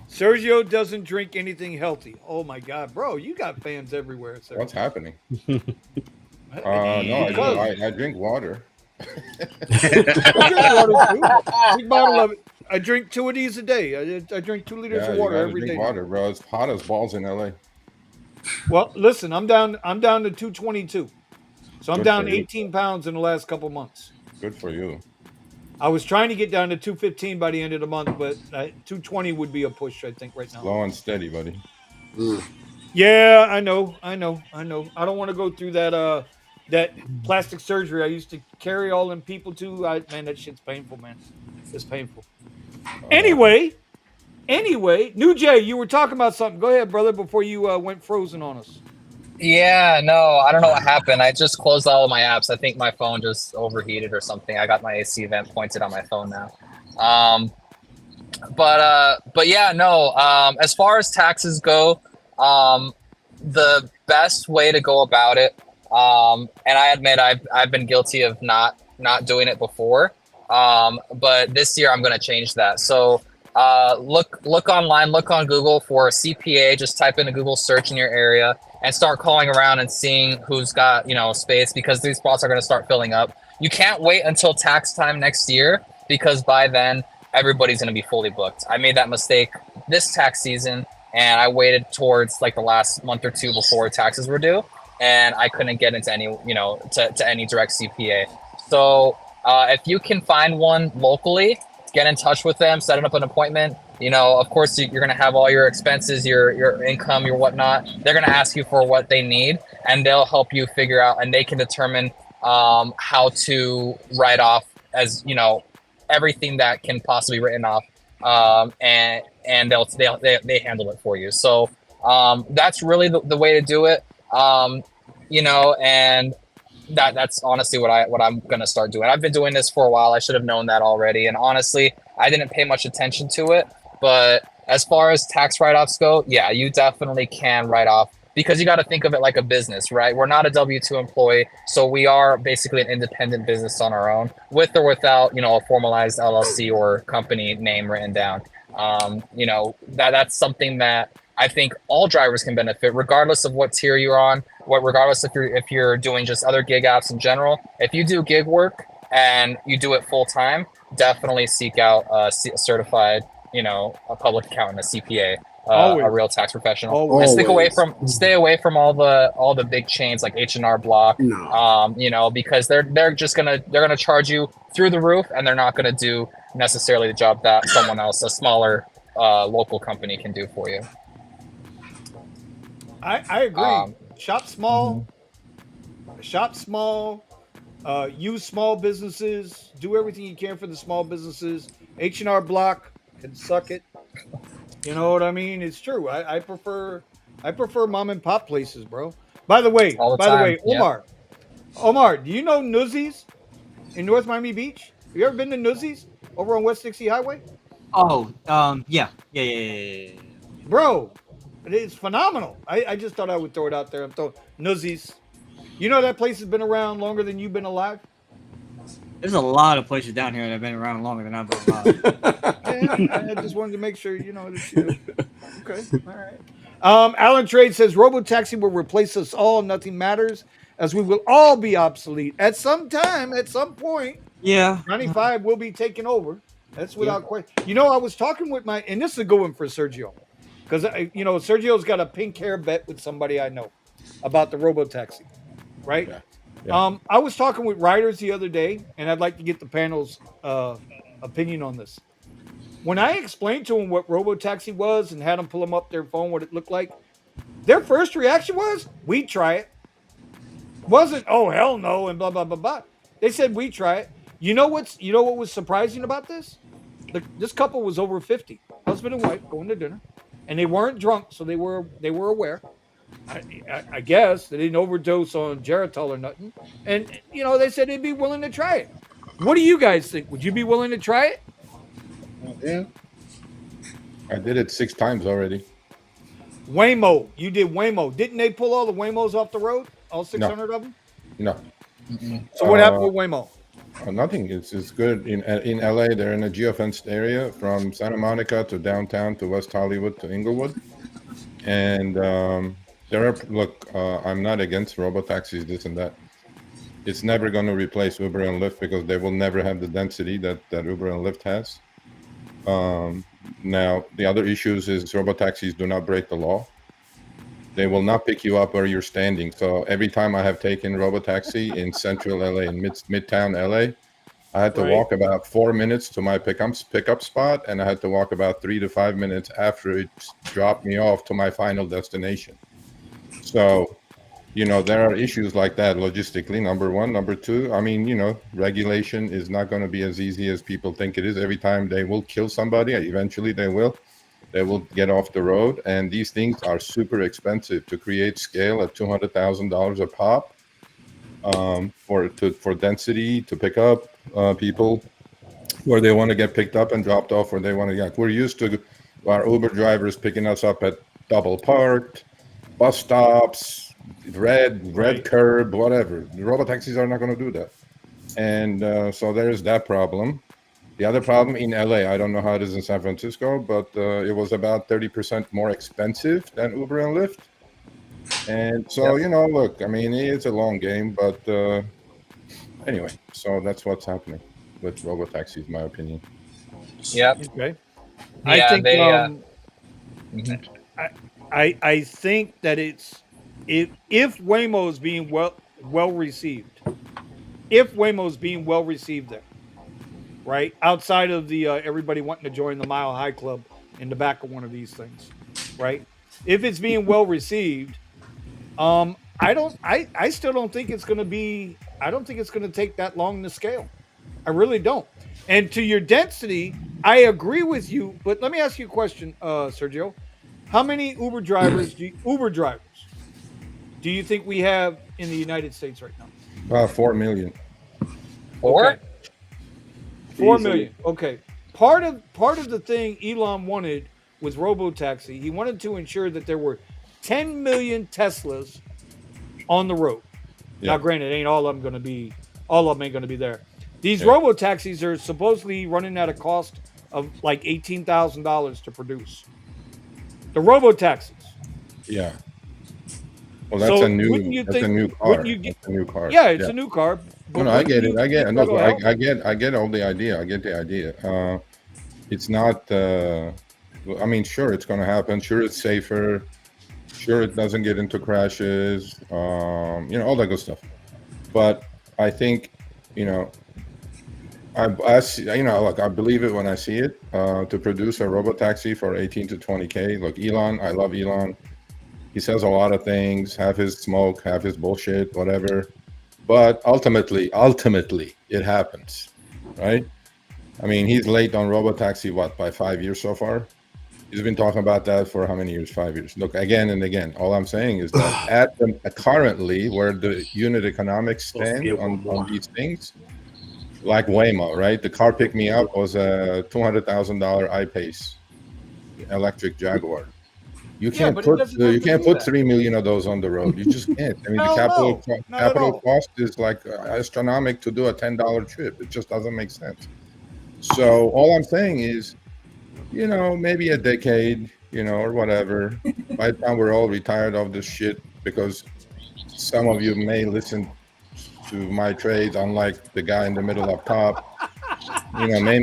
Sergio doesn't drink anything healthy. Oh my God, bro, you got fans everywhere, Sergio. What's happening? Because No, I drink water. I drink water too. Big bottle of it. I drink 2 of these a day. I drink 2 liters Yeah, of you water gotta every drink day. water, bro. It's hot as balls in LA. Well, listen, I'm down to 222. So I'm Good down for you. 18 pounds in the last couple months. Good for you. I was trying to get down to 215 by the end of the month, but 220 would be a push, I think, right now. Slow and steady, buddy. Yeah, I know. I don't want to go through that plastic surgery I used to carry all them people to. Man, that shit's painful, man. It's painful. Anyway, New Jay, you were talking about something. Go ahead, brother, before you went frozen on us. Yeah, no, I don't know what happened. I just closed all of my apps. I think my phone just overheated or something. I got my AC vent pointed on my phone now. But yeah, no. As far as taxes go, the best way to go about it, and I admit I've been guilty of not doing it before, but this year I'm going to change that. So look online, look on Google for a CPA. Just type in a Google search in your area and start calling around and seeing who's got space, because these spots are going to start filling up. You can't wait until tax time next year, because by then everybody's going to be fully booked. I made that mistake this tax season, and I waited towards like the last month or two before taxes were due, and I couldn't get into any to any direct CPA. So if you can find one locally, get in touch with them, set up an appointment. Of course, you're going to have all your expenses, your income, your whatnot. They're going to ask you for what they need, and they'll help you figure out, and they can determine how to write off as everything that can possibly be written off, and they handle it for you. So that's really the way to do it. And that's honestly what I'm gonna start doing. I've been doing this for a while. I should have known that already, and honestly, I didn't pay much attention to it. But as far as tax write-offs go, yeah, you definitely can write off, because you got to think of it like a business, right? We're not a W-2 employee, so we are basically an independent business on our own, with or without a formalized LLC or company name written down. That's something that I think all drivers can benefit, regardless of what tier you're on, regardless if you're doing just other gig apps in general. If you do gig work and you do it full time, definitely seek out a certified, a public accountant, a CPA, a real tax professional. Always. And stay away from all the big chains like H&R Block. No. Because they're gonna charge you through the roof, and they're not gonna do necessarily the job that someone else, a smaller local company, can do for you. I agree. Shop small. Shop small. Use small businesses. Do everything you can for the small businesses. H&R Block can suck it. You know what I mean? It's true. I prefer mom and pop places, bro. By the way, Omar, do you know Nuzzies in North Miami Beach? Have you ever been to Nuzzies over on West 60 Highway? Oh, yeah. Bro, it's phenomenal. I just thought I would throw it out there. I'm throwing Nuzzies. You know that place has been around longer than you've been alive? There's a lot of places down here that have been around longer than I've been alive. I just wanted to make sure that you. Okay, all right. Alan Trade says Robotaxi will replace us all. Nothing matters, as we will all be obsolete at some time, at some point. Yeah, 95 will be taken over. That's without question. I was talking with and this is a good one for Sergio, because Sergio's got a pink hair bet with somebody I know about the Robotaxi, right? Yeah. I was talking with riders the other day, and I'd like to get the panel's opinion on this. When I explained to them what Robotaxi was and had them pull them up their phone, what it looked like, their first reaction was, "We try it." Wasn't, "Oh hell no," and blah blah blah blah. They said, "We try it." You know what was surprising about this? This couple was over 50, husband and wife, going to dinner, and they weren't drunk, so they were aware. I guess they didn't overdose on Geritol or nothing. And, they said they'd be willing to try it. What do you guys think? Would you be willing to try it? Yeah. I did it 6 times already. Waymo, you did Waymo. Didn't they pull all the Waymos off the road? All 600 of them? No. So what happened with Waymo? Nothing. It's good in LA. They're in a geofenced area from Santa Monica to downtown to West Hollywood to Inglewood, and there are I'm not against robo taxis, this and that. It's never going to replace Uber and Lyft because they will never have the density that Uber and Lyft has. Now the other issues is robo taxis do not break the law. They will not pick you up where you're standing. So every time I have taken robotaxi in central LA, in midtown LA, I had to walk about 4 minutes to my pickup spot, and I had to walk about 3 to 5 minutes after it dropped me off to my final destination. So, there are issues like that logistically, number one. Number two, I mean, regulation is not going to be as easy as people think it is. Every time they will kill somebody, eventually they will get off the road, and these things are super expensive to create scale at $200,000 a pop for density to pick up people where they want to get picked up and dropped off where they want to get. We're used to our Uber drivers picking us up at double parked, bus stops, red curb, whatever. The robotaxis are not going to do that, and so there's that problem. The other problem in LA, I don't know how it is in San Francisco, but it was about 30% more expensive than Uber and Lyft. And so, look, I mean, it's a long game, but anyway, so that's what's happening with robotaxis, in my opinion. Yep. Okay. Yeah, I think they, I think that it's if Waymo is being well received, there, right? Outside of the everybody wanting to join the Mile High Club in the back of one of these things, right? If it's being well received, I still don't think it's going to be. I don't think it's going to take that long to scale. I really don't. And to your density, I agree with you. But let me ask you a question, Sergio. How many Uber drivers do you think we have in the United States right now? About 4 million. 4? Okay. 4 million. Okay. Part of the thing Elon wanted with Robotaxi, he wanted to ensure that there were 10 million Teslas on the road. Yeah. Now, granted, all of them ain't gonna be there. These Robotaxis are supposedly running at a cost of like $18,000 to produce. The Robotaxis. Yeah. Well, that's a new car. That's a new car. Yeah, it's a new car. No, I get it. I get all the idea. I get the idea. It's not. I mean, sure, it's going to happen. Sure, it's safer. Sure, it doesn't get into crashes. All that good stuff. But I think, I believe it when I see it. To produce a robotaxi for 18 to 20K. Look, Elon, I love Elon. He says a lot of things, have his smoke, have his bullshit, whatever. But ultimately, it happens, right? I mean, he's late on robotaxi, by 5 years so far? He's been talking about that for how many years? 5 years. Look, again and again, all I'm saying is that currently where the unit economics stand on these things, like Waymo, right? The car pick me up was a $200,000 I-Pace electric Jaguar. You can't put 3 million of those on the road. You just can't. I mean, the capital cost is like astronomical to do a $10 trip. It just doesn't make sense. So all I'm saying is, maybe a decade, or whatever. By the time we're all retired of this shit, because some of you may listen to my trades, unlike the guy in the middle up top. May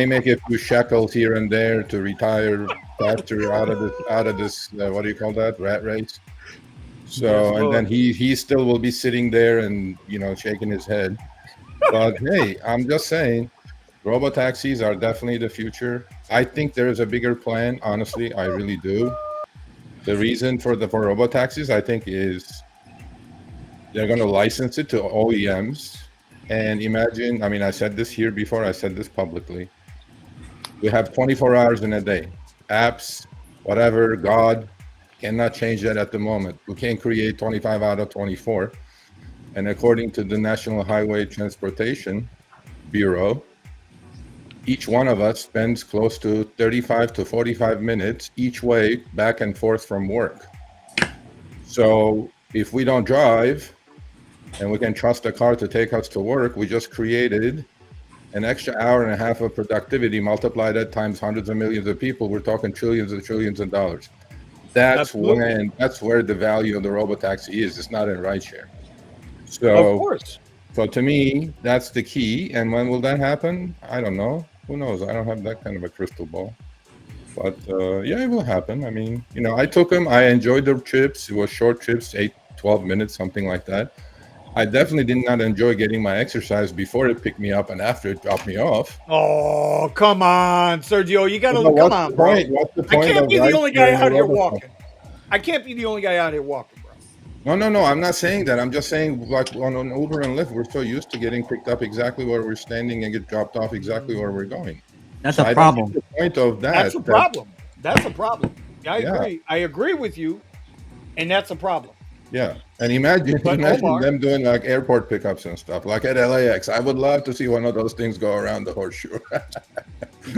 make a few shekels here and there to retire faster out of this what do you call that, rat race? So and then he still will be sitting there and shaking his head. But hey, I'm just saying, robotaxis are definitely the future. I think there is a bigger plan. Honestly, I really do. The reason for robotaxis, I think, is they're going to license it to OEMs. And imagine, I mean, I said this here before, I said this publicly. We have 24 hours in a day. Apps, whatever, God cannot change that at the moment. We can't create 25 out of 24. And according to the National Highway Transportation Bureau, each one of us spends close to 35 to 45 minutes each way back and forth from work. So if we don't drive and we can trust a car to take us to work, we just created an extra hour and a half of productivity. Multiply that times hundreds of millions of people, we're talking trillions and trillions of dollars. That's where the value of the robotaxi is. It's not in rideshare. So of course. So to me, that's the key. And when will that happen? I don't know. Who knows? I don't have that kind of a crystal ball. But yeah, it will happen. I mean, I took them. I enjoyed the trips. It was short trips, 8, 12 minutes, something like that. I definitely did not enjoy getting my exercise before it picked me up and after it dropped me off. Oh, come on, Sergio. You got to come on, bro. What's the point? I can't be the only guy out here walking. I can't be the only guy out here walking, bro. No. I'm not saying that. I'm just saying, like on Uber and Lyft, we're so used to getting picked up exactly where we're standing and get dropped off exactly where we're going. That's a problem. The point of that. That's a problem. That's a problem. I agree. I agree with you, and that's a problem. Yeah, and imagine them doing like airport pickups and stuff, like at LAX. I would love to see one of those things go around the horseshoe.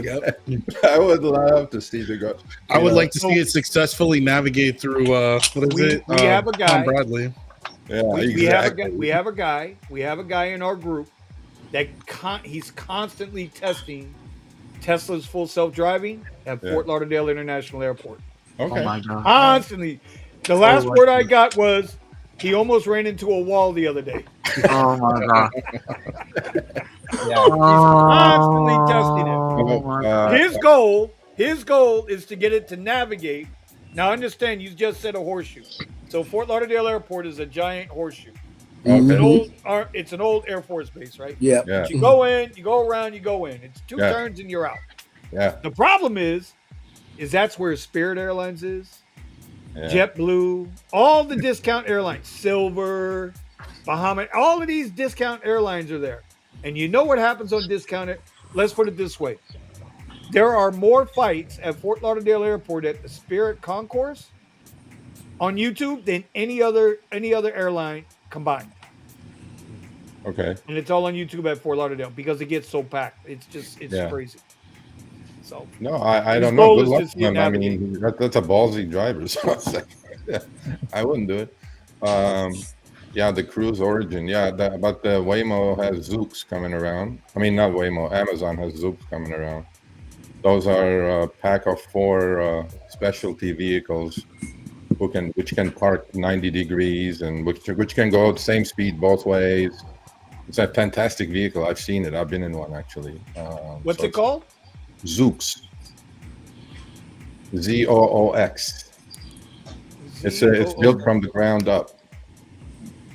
Yep. I would love to see the go. I would like to see it successfully navigate through. We have a guy. Tom Bradley. Yeah, we have a guy in our group that he's constantly testing Tesla's full self-driving at Fort Lauderdale International Airport. Okay. Oh my God. Constantly. The last word I got was he almost ran into a wall the other day. Oh my God. He's constantly testing it. His goal is to get it to navigate. Now understand, you just said a horseshoe. So Fort Lauderdale Airport is a giant horseshoe. Okay. It's an old Air Force base, right? Yeah. But you go in, you go around, you go in. It's 2 turns and you're out. Yeah. The problem is that's where Spirit Airlines is. Yeah. JetBlue, all the discount airlines, Silver, Bahama, all of these discount airlines are there. And you know what happens on discount? Let's put it this way. There are more fights at Fort Lauderdale Airport at the Spirit Concourse on YouTube than any other airline combined. Okay. And it's all on YouTube at Fort Lauderdale because it gets so packed. It's crazy. So no, I don't know. Good luck to them. I mean, that's a ballsy driver. So I wouldn't do it. Yeah, the Cruise Origin. Yeah, but the Waymo has Zooks coming around. I mean, not Waymo. Amazon has Zooks coming around. Those are a pack of 4 specialty vehicles which can park 90 degrees and which can go the same speed both ways. It's a fantastic vehicle. I've seen it. I've been in one actually. What's it called? Zooks. Zoox. It's built from the ground up.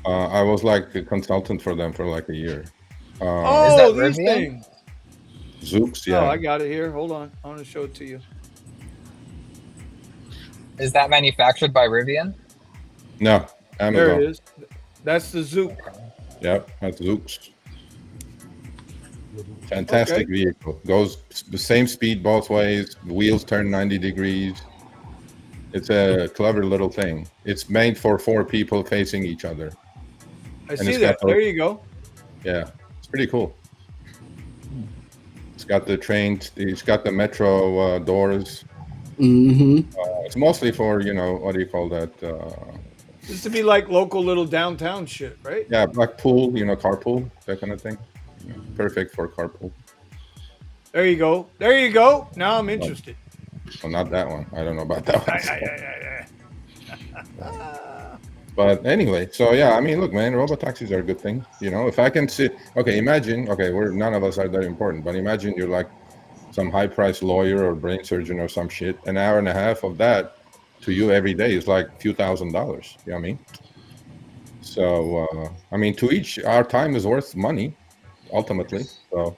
I was like a consultant for them for like a year. Is that these things. Zooks, yeah. Oh, I got it here. Hold on. I want to show it to you. Is that manufactured by Rivian? No, Amazon. There it is. That's the Zook. Yep, that's Zooks. Fantastic vehicle. Goes the same speed both ways. The wheels turn 90 degrees. It's a clever little thing. It's made for 4 people facing each other. I see that. There you go. Yeah, it's pretty cool. It's got the train. It's got the metro doors. It's mostly for what do you call that? This to be like local little downtown shit, right? Yeah, like pool, carpool, that kind of thing. Perfect for carpool. There you go. There you go. Now I'm interested. Well, not that one. I don't know about that one. But anyway, so yeah, I mean, look, man, robotaxis are a good thing. If I can sit, imagine, none of us are that important, but imagine you're like some high-priced lawyer or brain surgeon or some shit. An hour and a half of that to you every day is like a few $1,000s. You know what I mean? So, I mean, to each, our time is worth money, ultimately. So,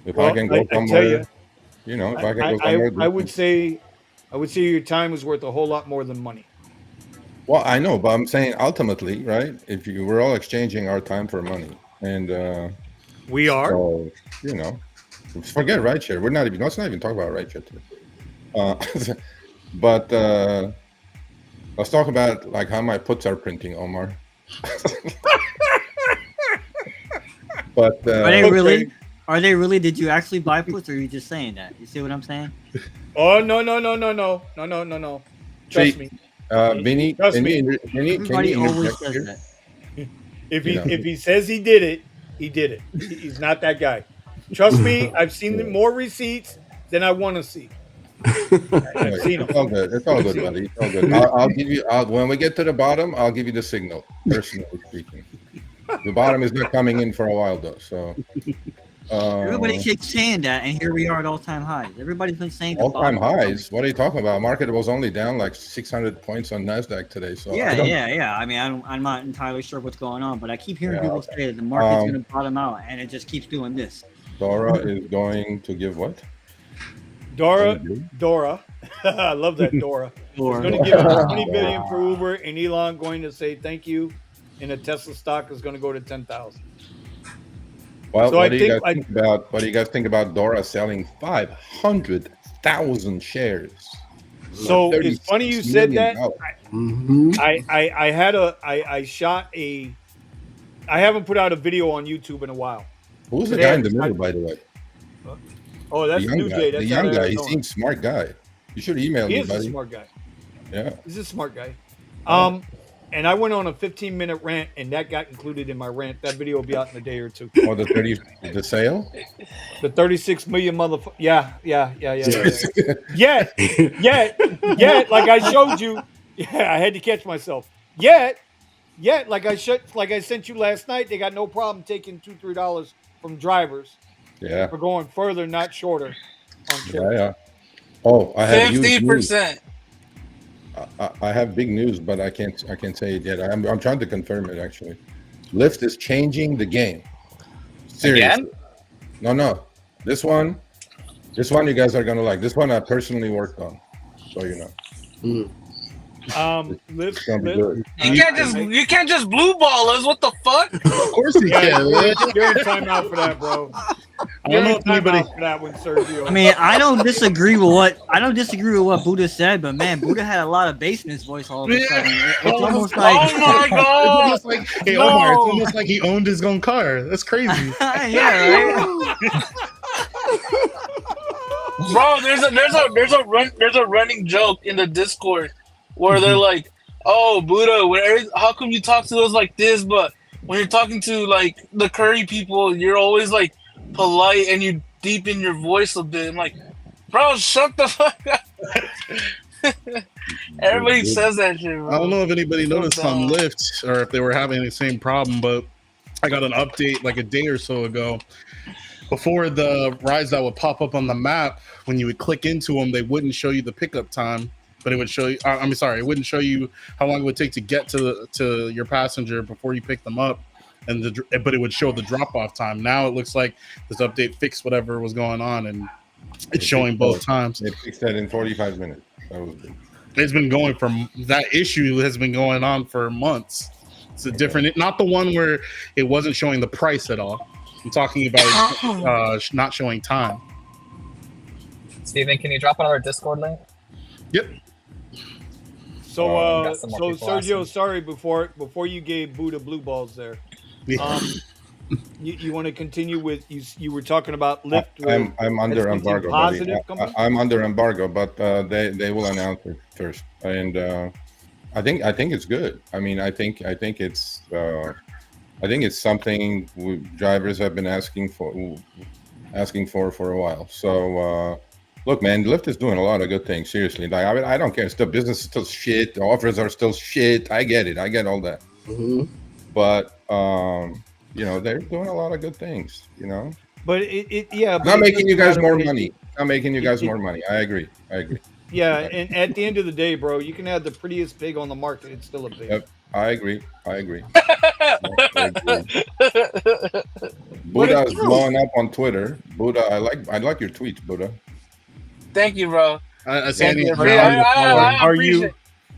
if I can go somewhere, if I can go somewhere, I would say your time is worth a whole lot more than money. Well, I know, but I'm saying ultimately, right? We're all exchanging our time for money, and we are. So, forget rideshare. Let's not even talk about rideshare today. But let's talk about like how my puts are printing, Omar. But really? Are they really? Did you actually buy puts, or are you just saying that? You see what I'm saying? Oh no. Trust me. Vinny, Trust me. Vinny, can Everybody you always interject says here? that. If he says he did it, he did it. He's not that guy. Trust me, I've seen more receipts than I want to see. I've seen them. It's all good. It's all good, buddy. It's all good. I'll give you. When we get to the bottom, I'll give you the signal. Personally speaking, the bottom is not coming in for a while though. So Everybody keeps saying that, and here we are at all-time highs. Everybody's been saying the all-time bottom. highs. What are you talking about? Market was only down like 600 points on Nasdaq today. So Yeah. I mean, I'm not entirely sure what's going on, but I keep hearing people say that the market's going to bottom out, and it just keeps doing this. Dora is going to give what? Dora. I love that Dora. He's going to give him 20 billion for Uber, and Elon going to say thank you, and the Tesla stock is going to go to 10,000. Well, so what do you guys think about Dora selling 500,000 shares? So it's funny you said that. I haven't put out a video on YouTube in a while. Who's the guy in the middle, by the way? Oh, that's New Jay. That's the young guy. He seems smart guy. You should email me, buddy. He's a smart guy. Yeah. He's a smart guy. And I went on a 15-minute rant, and that got included in my rant. That video will be out in a day or two. Oh, the sale? The 36 million motherfucker. Yeah. Yet, like I showed you. Yeah, I had to catch myself. Yet, like I sent you last night, they got no problem taking $2-3 from drivers. Yeah. For going further, not shorter. On yeah. Oh, I have 50%. I have big news, but I can't say it yet. I'm trying to confirm it actually. Lyft is changing the game. Seriously. Again? No. This one you guys are gonna like. This one I personally worked on, so you know. Lyft. You can't just blue ball us. What the fuck? Of course you can. You're in timeout for that, bro. I don't know if anybody. For that one, Sergio. I mean, I don't disagree with what Buddha said, but man, Buddha had a lot of bass in his voice all of a sudden. It's almost like, oh my god! It's like, hey, Omar, it's almost like he owned his own car. That's crazy. Yeah, right. Bro, there's a running joke in the Discord where they're like, "Oh, Buddha, how come you talk to us like this? But when you're talking to like the Curry people, you're always like polite and you deepen your voice a bit." I'm like, bro, shut the fuck up. Everybody says that shit, bro. I don't know if anybody noticed on Lyft or if they were having the same problem, but I got an update like a day or so ago. Before, the rides that would pop up on the map, when you would click into them, they wouldn't show you the pickup time, but it would show you. It wouldn't show you how long it would take to get to your passenger before you pick them up, but it would show the drop-off time. Now it looks like this update fixed whatever was going on, and it's showing both times. It fixed that in 45 minutes. That was good. It's been going that issue has been going on for months. It's a different, not the one where it wasn't showing the price at all. I'm talking about not showing time. Steven, can you drop on our Discord link? Yep. So Sergio, sorry, before you gave Buddha blue balls there. You want to continue with you were talking about Lyft. I'm under embargo. I'm under embargo, but they will announce it first, and I think it's good. I mean, I think it's something drivers have been asking for a while. So look, man, Lyft is doing a lot of good things. Seriously, like, I mean, I don't care. Still, business is still shit. The offers are still shit. I get it. I get all that. Mm-hmm. But you know, they're doing a lot of good things. You know. But not making you guys more money. Not making you guys more money. I agree. Yeah, and at the end of the day, bro, you can have the prettiest pig on the market. It's still a pig. Yep, I agree. Buddha is blowing up on Twitter. Buddha, I like your tweets, Buddha. Thank you, bro. I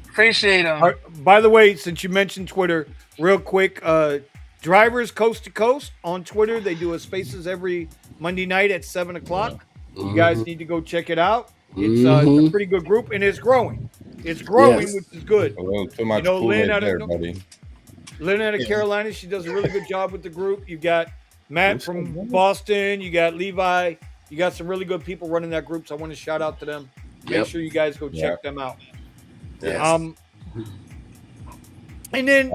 appreciate them. By the way, since you mentioned Twitter, real quick, drivers coast to coast on Twitter. They do a Spaces every Monday night at 7:00. You guys need to go check it out. It's a pretty good group, and it's growing. It's growing, which is good. A little too much Kool-Aid there, buddy. Lynn out of Carolina, she does a really good job with the group. You got Matt from Boston. You got Levi. You got some really good people running that group. So I want to shout out to them. Make sure you guys go check them out. Yes. And then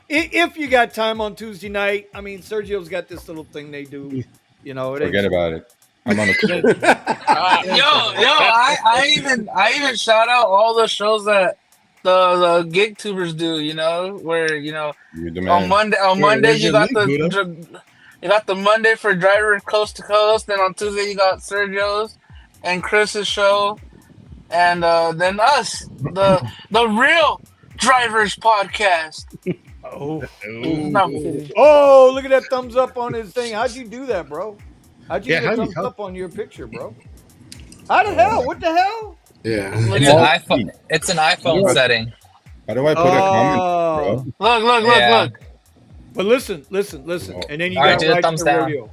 if you got time on Tuesday night, I mean, Sergio's got this little thing they do. Forget about it. I'm on the I even shout out all the shows that the gig tubers do. Where on Monday you got the Monday for Driver Coast to Coast. Then on Tuesday you got Sergio's and Chris's show, and then us, the real Drivers Podcast. Oh, no, I'm kidding. Oh, look at that thumbs up on his thing. How'd you do that, bro? How'd you get a thumbs up on your picture, bro? How the hell? What the hell? Yeah. It's an iPhone setting. How do I put a comment, bro? Look. But listen. And then you All got Rideshare down. Rodeo.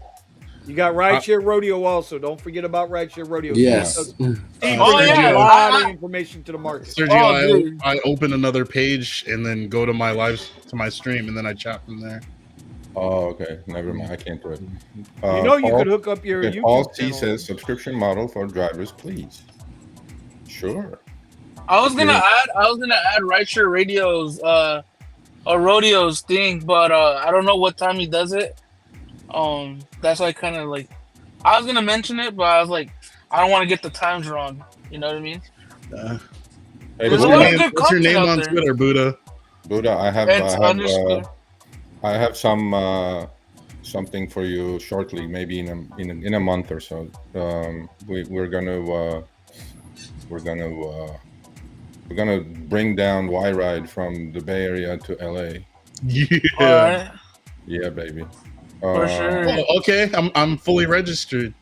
You got Rideshare Rodeo also. Don't forget about Rideshare Rodeo. Yes. Steve brings a lot of information to the market. Sergio, I open another page and then go to my stream, and then I chat from there. Oh, okay. Never mind. I can't do it. You could hook up your YouTube All channel. C says subscription model for drivers, please. Sure. I was gonna add Rideshare Radio's a rodeos thing, but I don't know what time he does it. That's why kind of like I was gonna mention it, but I was like, I don't want to get the times wrong. You know what I mean? Hey, what's your name on Twitter, Buddha? Buddha, I have something for you shortly, maybe in a month or so. We're gonna bring down Y-Ride from the Bay Area to LA. Yeah. Yeah, baby. For sure. Oh, okay, I'm fully registered.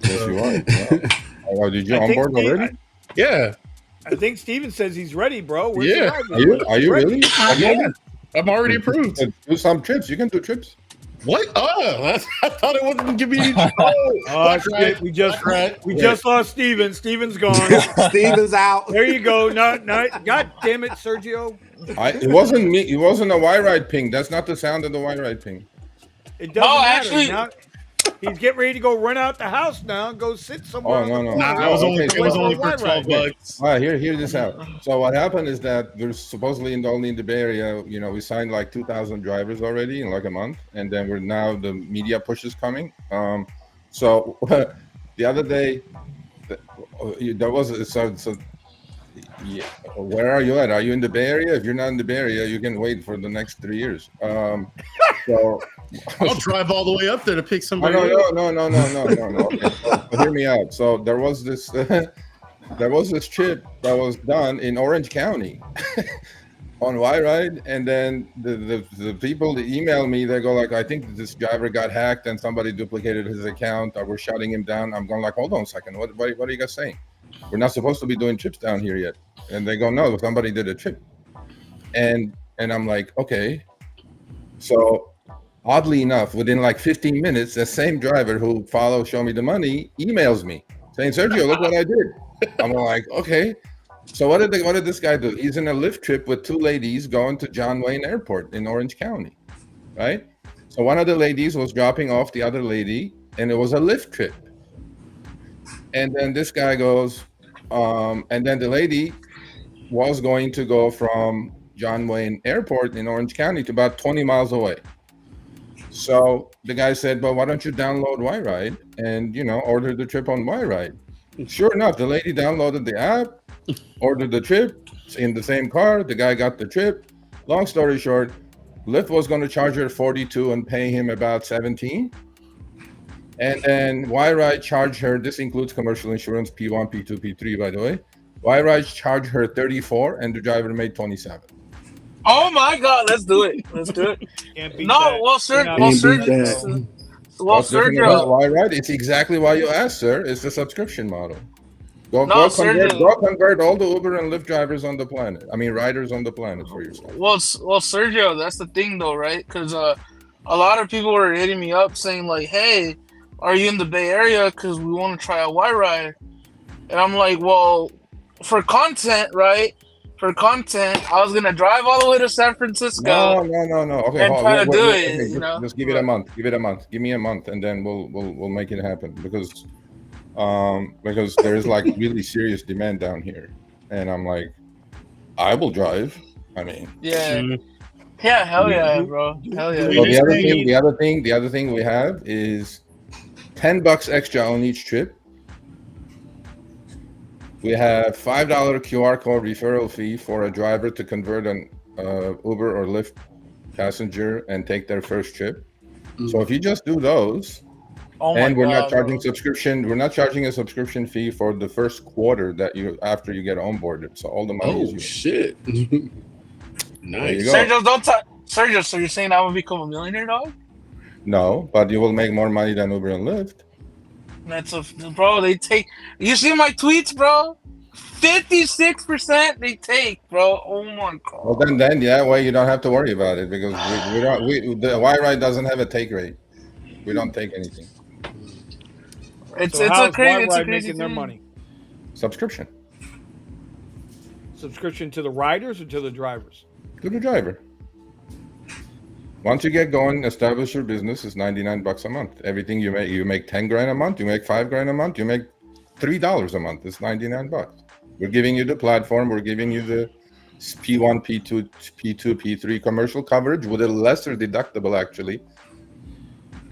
Yes, you are. Yeah. Oh, did you on board already? Yeah. I think Steven says he's ready, bro. Where's Yeah. Are you really? Yeah. I'm already approved. Do some trips. You can do trips. What? Oh, I thought it wasn't giving me. Shit. We just lost Steven. Steven's gone. Steven's out. There you go. No, God damn it, Sergio. It wasn't me. It wasn't a Y-Ride ping. That's not the sound of the Y-Ride ping. It doesn't matter. Actually, now, he's getting ready to go run out the house now and go sit somewhere. No. It was only for $12. All right, hear this out. So what happened is that there's supposedly only in the Bay Area, we signed like 2,000 drivers already in like a month, and then the media push is coming. So the other day, there was yeah. Where are you at? Are you in the Bay Area? If you're not in the Bay Area, you can wait for the next 3 years. So I'll drive all the way up there to pick somebody. No. Okay. So hear me out. So there was this trip that was done in Orange County on Y-Ride, and then the people that email me, they go like, I think this driver got hacked and somebody duplicated his account, or we're shutting him down. I'm going like, hold on a second. What are you guys saying? We're not supposed to be doing trips down here yet. And they go, no, somebody did a trip. And I'm like, okay. So oddly enough, within like 15 minutes, the same driver who Show Me the Money emails me saying, Sergio, look what I did. I'm like, okay. So what did this guy do? He's in a Lyft trip with two ladies going to John Wayne Airport in Orange County, right? So one of the ladies was dropping off the other lady, and it was a Lyft trip. And then this guy goes, and then the lady was going to go from John Wayne Airport in Orange County to about 20 miles away. So the guy said, well, why don't you download Y-Ride and, order the trip on Y-Ride? Sure enough, the lady downloaded the app, ordered the trip in the same car. The guy got the trip. Long story short, Lyft was going to charge her 42 and pay him about 17. And then Y-Ride charged her, this includes commercial insurance, P1, P2, P3, by the way. Y-Ride charged her 34 and the driver made 27. Oh my God, let's do it. Sergio. Y-Ride, it's exactly why you asked, sir. It's the subscription model. Go convert all the Uber and Lyft drivers on the planet. I mean, riders on the planet for yourself. Well, Sergio, that's the thing though, right? Because a lot of people were hitting me up saying like, hey, are you in the Bay Area? Because we want to try a Y-Ride. And I'm like, well, for content, right? for content. I was gonna drive all the way to San Francisco No. Okay, and try to do it. okay, You know, just give it a month. Give it a month. Give me a month, and then we'll make it happen because there is like really serious demand down here, and I'm like, I will drive. I mean, yeah, yeah, hell yeah, bro, hell yeah. So the other thing we have is $10 extra on each trip. We have $5 QR code referral fee for a driver to convert an Uber or Lyft passenger and take their first trip. So if you just do those, and we're not charging subscription, we're not charging a subscription fee for the first quarter that after you get onboarded. So all the money is yours. Shit. Nice. Sergio, Sergio, so you're saying I will become a millionaire, dog? No, but you will make more money than Uber and Lyft. Bro, they take. You see my tweets, bro? 56% they take, bro. Oh my god. Well, then that way you don't have to worry about it because the Y-Ride doesn't have a take rate. We don't take anything. It's a crazy making their money. Subscription to the riders or to the drivers? To the driver. Once you get going, establish your business. It's $99 a month. Everything you make 10 grand a month. You make 5 grand a month. You make $3 a month. It's $99. We're giving you the platform. We're giving you the P1, P2, P3 commercial coverage with a lesser deductible, actually,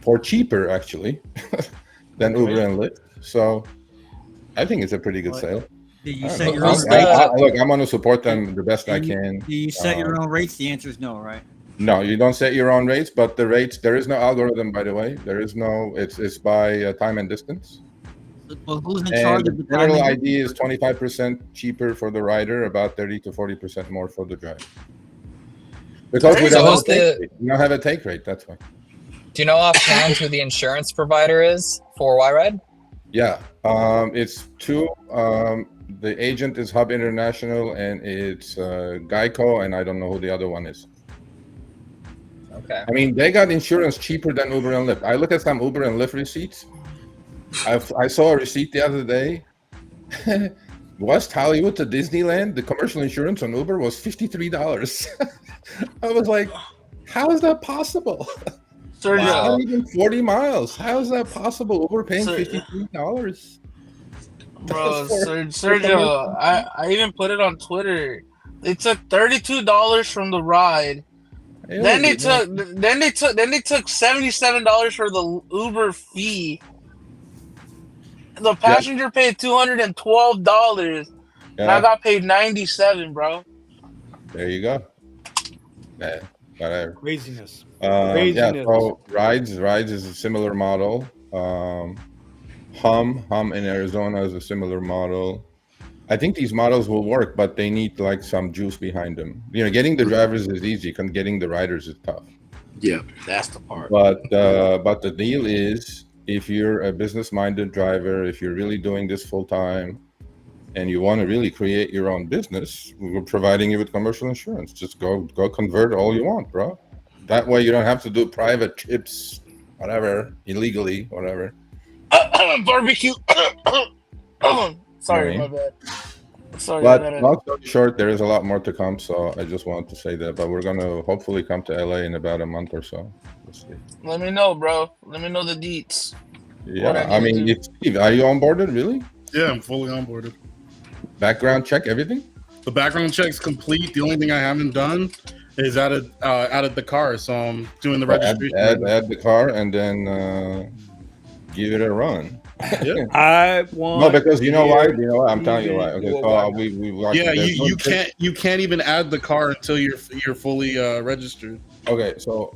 for cheaper, actually, than Uber and Lyft. So I think it's a pretty good sale. Do you set your own look, I'm going to support them the best I can. Do you set your own rates? The answer is no, right? No, you don't set your own rates, but the rates, there is no algorithm, by the way. There is no, it's by time and distance. Well, who's in charge of the general ID is 25% cheaper for the rider, about 30 to 40% more for the driver. Because we don't have a take rate, that's why. Do you know offhand who the insurance provider is for Y-Ride? Yeah, it's two. The agent is Hub International, and it's Geico, and I don't know who the other one is. Okay. I mean, they got insurance cheaper than Uber and Lyft. I look at some Uber and Lyft receipts. I saw a receipt the other day. West Hollywood to Disneyland, the commercial insurance on Uber was $53. I was like, how is that possible? Sergio, not even 40 miles. How is that possible? Uber paying $53. Bro, Sergio, I even put it on Twitter. They took $32 from the ride. Then they took $77 for the Uber fee. The passenger paid $212. And I got paid $97, bro. There you go. Yeah, whatever. Craziness. Yeah, so Rides is a similar model. Hum in Arizona is a similar model. I think these models will work, but they need like some juice behind them. You know, getting the drivers is easy, getting the riders is tough. Yeah, that's the part. But the deal is, if you're a business-minded driver, if you're really doing this full time, and you want to really create your own business, we're providing you with commercial insurance. Just go convert all you want, bro. That way you don't have to do private trips, whatever, illegally, whatever. Barbecue. Sorry, my bad. Sorry, but long story short, there is a lot more to come. So I just wanted to say that. But we're gonna hopefully come to LA in about a month or so. We'll see. Let me know, bro. Let me know the deets. Yeah, I mean, Steve, are you onboarded? Really? Yeah, I'm fully onboarded. Background check, everything. The background check's complete. The only thing I haven't done is added the car. So I'm doing the registration. Add the car and then give it a run. Yeah. I want. No, because you know why? You know what? I'm telling you why. Okay, so you can't even add the car until you're fully registered. Okay, so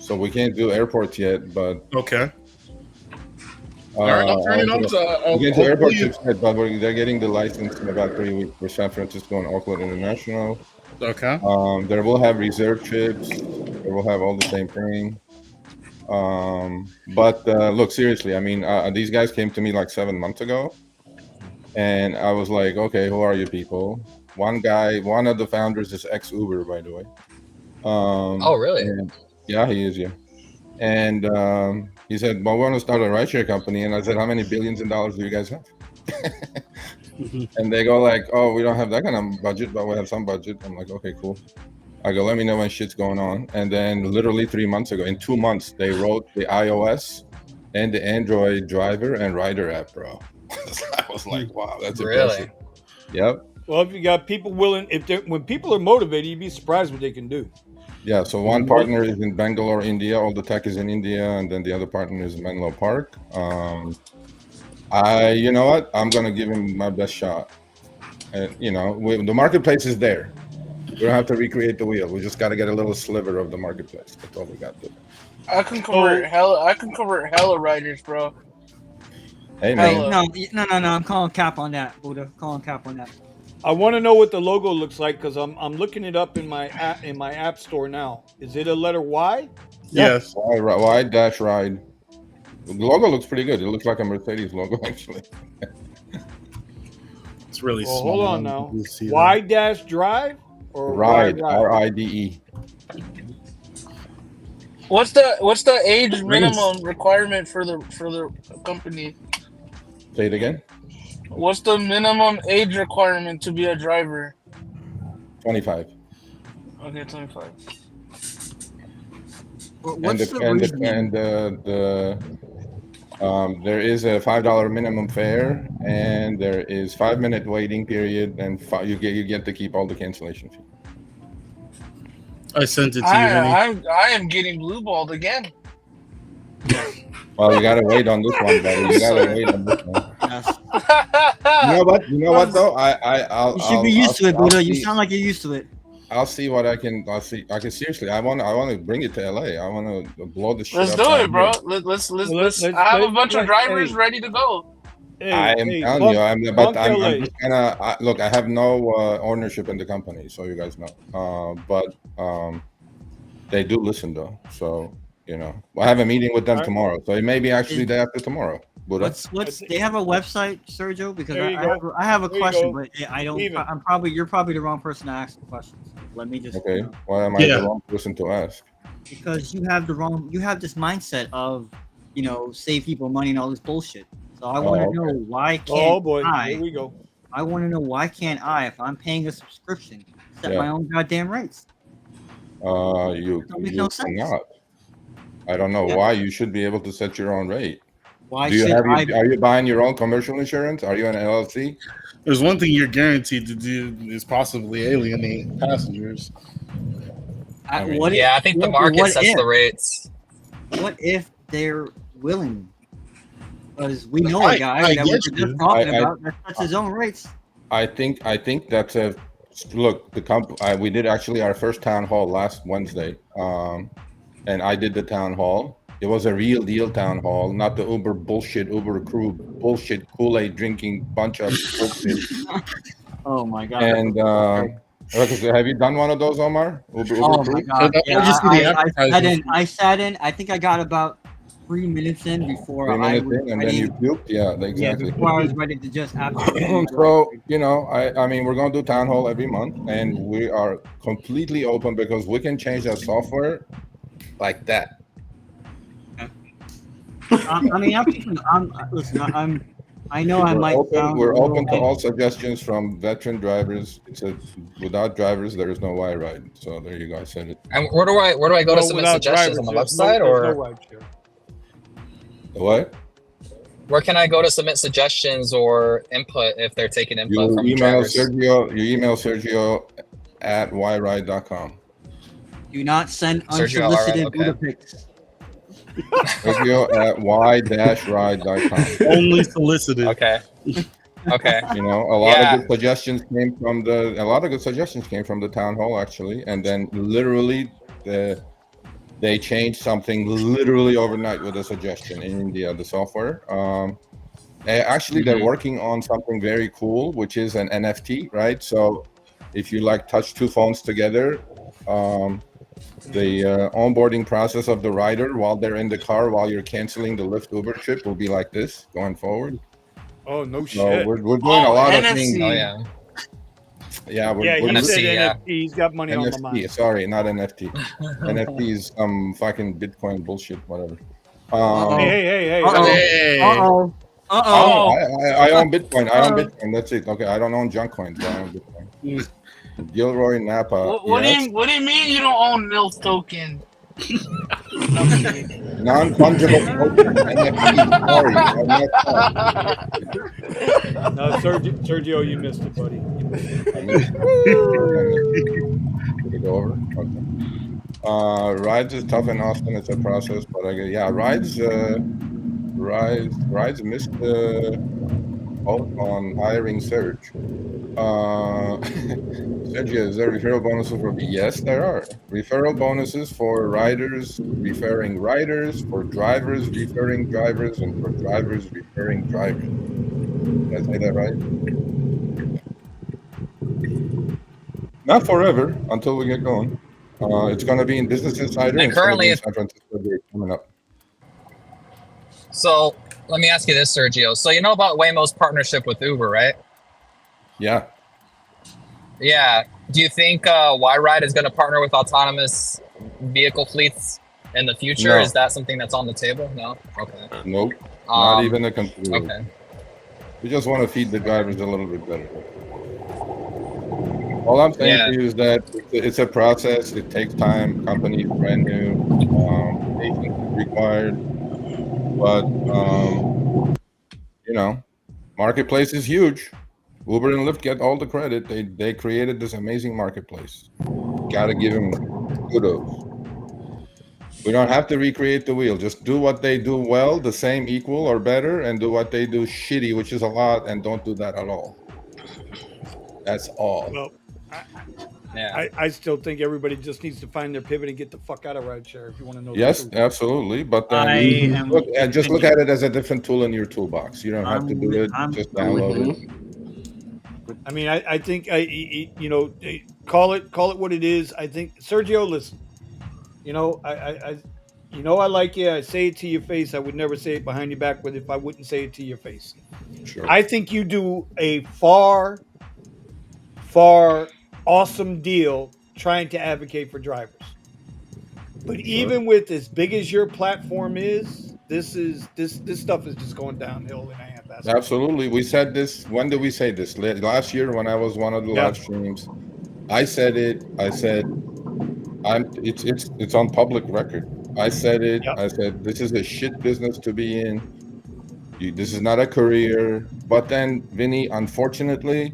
so we can't do airports yet, but okay. All right, I'm turning on to. We get to airport yet, but they're getting the license in about 3 weeks for San Francisco and Oakland International. Okay. There will have reserve trips. They will have all the same thing. But look, seriously, I mean, these guys came to me like 7 months ago, and I was like, okay, who are you people? One of the founders is ex-Uber, by the way. Oh, really? Yeah, he is, yeah. And he said, well, we want to start a rideshare company. And I said, how many billions in dollars do you guys have? And they go like, "Oh, we don't have that kind of budget, but we have some budget." I'm like, "Okay, cool." I go, "Let me know when shit's going on." And then literally 3 months ago, in 2 months, they wrote the iOS and the Android driver and rider app, bro. I was like, "Wow, that's impressive." Yep. Well, if you got people willing, when people are motivated, you'd be surprised what they can do. Yeah. So one partner is in Bangalore, India. All the tech is in India, and then the other partner is in Menlo Park. You know what? I'm gonna give him my best shot. You know, the marketplace is there. We don't have to recreate the wheel. We just got to get a little sliver of the marketplace. That's all we got to do. I can convert hella riders, bro. Hey man. No. I'm calling cap on that, Buddha. Calling cap on that. I want to know what the logo looks like because I'm looking it up in my app store now. Is it a letter Y? Yes. Y-ride. The logo looks pretty good. It looks like a Mercedes logo, actually. It's really small. Hold on now. Y-drive or Ride, R-I-D-E. What's the age minimum requirement for the company? Say it again. What's the minimum age requirement to be a driver? 25. Okay, 25. There is a $5 minimum fare, and there is 5-minute waiting period, and you get to keep all the cancellation fee. I sent it to you. I am getting blue balled again. Well, you gotta wait on this one, buddy. You gotta wait on this one. You know what though? You should be used to it, Buddha. You sound like you're used to it. I'll see what I can. I can seriously. I want to bring it to LA. I want to blow the shit. Let's do it, bro. Let's. I have a bunch of drivers ready to go. I am telling you, I'm just gonna look. I have no ownership in the company, so you guys know. But they do listen though, so you know. I have a meeting with them tomorrow, so it may be actually day after tomorrow. What's they have a website, Sergio? Because I have a question, but I don't. You're probably the wrong person to ask the questions. Let me just. Okay. Why am I the wrong person to ask? Because you have this mindset of, save people money and all this bullshit. So I want to know why can't here we go. I want to know why can't I, if I'm paying a subscription, set my own goddamn rates? You cannot. I don't know why you should be able to set your own rate. Why are you buying your own commercial insurance? Are you an LLC? There's one thing you're guaranteed to do is possibly alienate passengers. I think the market sets the rates. What if they're willing? Because we know a guy that we were just talking about that sets his own rates. I think that's a look. We did actually our first town hall last Wednesday, and I did the town hall. It was a real deal town hall, not the Uber crew bullshit Kool-Aid drinking bunch of bullshit. Oh my god! And have you done one of those, Omar? Uber my crew? god! Yeah, I sat in. I think I got about 3 minutes in before and then you puked. Yeah, exactly. Yeah, before I was ready to just absolutely. So I mean, we're gonna do town hall every month, and we are completely open because we can change that software like that. I know I might. We're open to all suggestions from veteran drivers. Without drivers, there is no Y ride. So there you go. I said it. And where do I go to submit suggestions on the website or? What? Where can I go to submit suggestions or input if they're taking input from drivers? You email Sergio at yride.com. Do not send unsolicited Buddha pics. Sergio at y-ride.com. Only solicited. Okay. A lot of good suggestions came from the town hall actually, and then literally they changed something literally overnight with a suggestion in India, the software. They're working on something very cool, which is an NFT, right? So if you touch two phones together, the onboarding process of the rider while they're in the car, while you're canceling the Lyft Uber trip, will be like this going forward. Oh, no shit. So we're doing a lot of things. Oh, yeah. Yeah, he said NFT. He's got money on the mind. Sorry, not NFT. NFT is fucking Bitcoin bullshit, whatever. Hey. Oh, I own Bitcoin. I own Bitcoin. That's it. Okay, I don't own junk coins, but I own Bitcoin. Gilroy Napa. what Yes. do you mean you don't own MILF token? Non-fungible token. NFT. Sorry, I messed up. No, Sergio, you missed it, buddy. You missed it. I missed it. Did it go over? Okay. Rides is tough in Austin. It's a process, but rides missed the boat on hiring Serge. Sergio, is there referral bonuses for? Yes, there are referral bonuses for riders referring riders, for drivers referring drivers, and for drivers referring drivers. Did I say that right? Not forever, until we get going. It's going to be in Business Insider and currently in San Francisco Day coming up. So let me ask you this, Sergio. So you know about Waymo's partnership with Uber, right? Yeah. Yeah. Do you think Y-Ride is going to partner with autonomous vehicle fleets in the future? No. Is that something that's on the table? No? Okay. Nope. Not even a consideration. Okay. We just want to feed the drivers a little bit better. All I'm saying to you is that it's a process. It takes time. Company's brand new. Patience is required. But, marketplace is huge. Uber and Lyft get all the credit. They created this amazing marketplace. Got to give them kudos. We don't have to recreate the wheel. Just do what they do well, the same, equal, or better, and do what they do shitty, which is a lot, and don't do that at all. That's all. Well, I still think everybody just needs to find their pivot and get the fuck out of rideshare. If you want to know. Yes, absolutely. But then look at it as a different tool in your toolbox. You don't have to do it. Just download it. I mean, I think call it what it is. I think Sergio, listen. I like you. I say it to your face. I would never say it behind your back, but if I wouldn't say it to your face, sure. I think you do a far awesome deal trying to advocate for drivers. But even with as big as your platform is, this stuff is just going downhill in a handbasket. Absolutely. We said this. When did we say this? Last year when I was one of the live streams. I said it. I said it's on public record. I said it. Yep. I said this is a shit business to be in. This is not a career. But then, Vinny, unfortunately,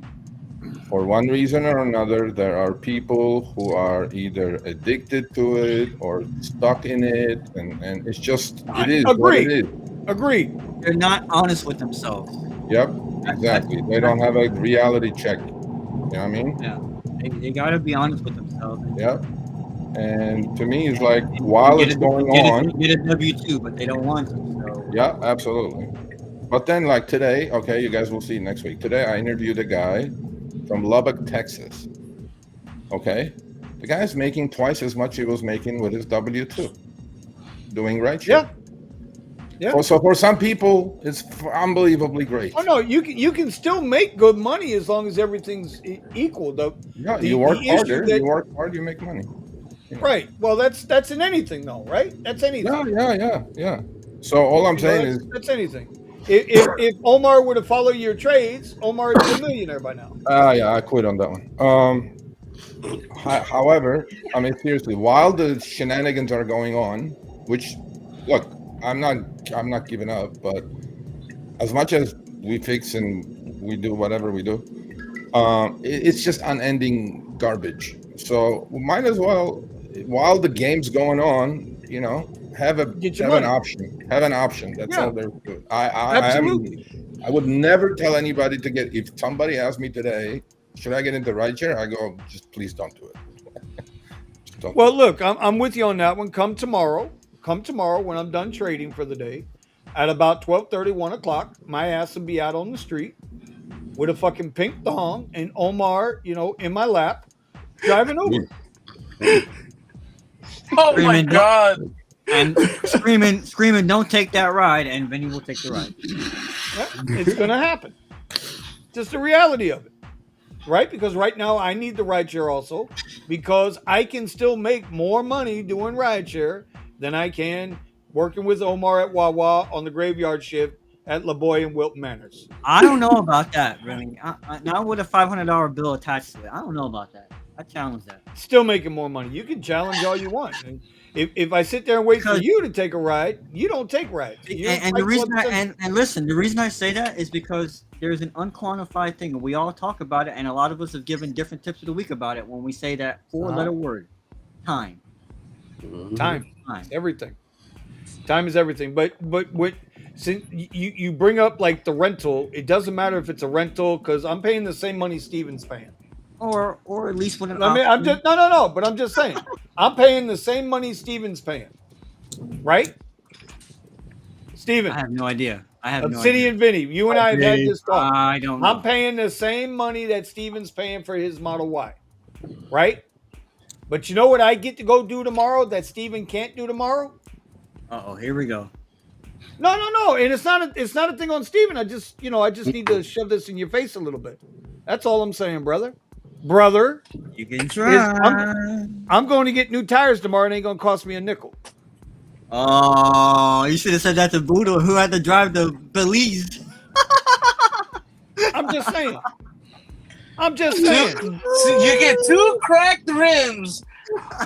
for one reason or another, there are people who are either addicted to it or stuck in it, and it's just it is what it is. Agreed. They're not honest with themselves. Yep, exactly. They don't have a reality check. You know what I mean? Yeah, they got to be honest with themselves. Yep. And to me, it's like while it's going on, get a W-2, but they don't want to. So. Yeah, absolutely. But then, like today, okay, you guys will see next week. Today, I interviewed a guy from Lubbock, Texas. Okay, the guy's making twice as much he was making with his W-2, doing rideshare. Yeah. So for some people, it's unbelievably great. Oh no, you can still make good money as long as everything's equal. You work harder. You work hard, you make money. You know. Right. Well, that's in anything, though, right? That's anything. Yeah. So all I'm saying is that's anything. If Omar were to follow your trades, Omar would be a millionaire by now. Yeah, I quit on that one. However, I mean seriously, while the shenanigans are going on, which look, I'm not giving up, but as much as we fix and we do whatever we do, it's just unending garbage. So we might as well, while the game's going on, have an option. Have an option. That's all there is. I would never tell anybody to get. If somebody asked me today, should I get into rideshare? I go, just please don't do it. Look, I'm with you on that one. Come tomorrow when I'm done trading for the day, at about 12:30, 1 o'clock, my ass will be out on the street with a fucking pink thong and Omar, in my lap, driving over. Oh my God. And screaming, don't take that ride, and Vinny will take the ride. Yeah, it's going to happen. Just the reality of it, right? Because right now I need the rideshare also, because I can still make more money doing rideshare than I can working with Omar at Wawa on the graveyard shift at La Boy and Wilton Manors. I don't know about that, really. Not with a $500 bill attached to it. I don't know about that. I challenge that. Still making more money. You can challenge all you want. And if I sit there and wait for you to take a ride, you don't take rides. And the reason listen, the reason I say that is because there's an unquantified thing, and we all talk about it, and a lot of us have given different tips of the week about it when we say that four-letter word, time. Time, everything. Time is everything. But what? Since you bring up like the rental, it doesn't matter if it's a rental because I'm paying the same money Steven's paying. Or at least when I'm just no. But I'm just saying, I'm paying the same money Steven's paying, right? Steven, I have no idea. I have Obsidian Vinny, you and I have had this talk. I don't know. I'm paying the same money that Steven's paying for his Model Y, right? But you know what I get to go do tomorrow that Steven can't do tomorrow? Here we go. No, and it's not a thing on Steven. I just need to shove this in your face a little bit. That's all I'm saying, brother. You can try. I'm going to get new tires tomorrow. And it ain't going to cost me a nickel. Oh, you should have said that to Buddha, who had to drive the Belize. I'm just saying. So you get 2 cracked rims,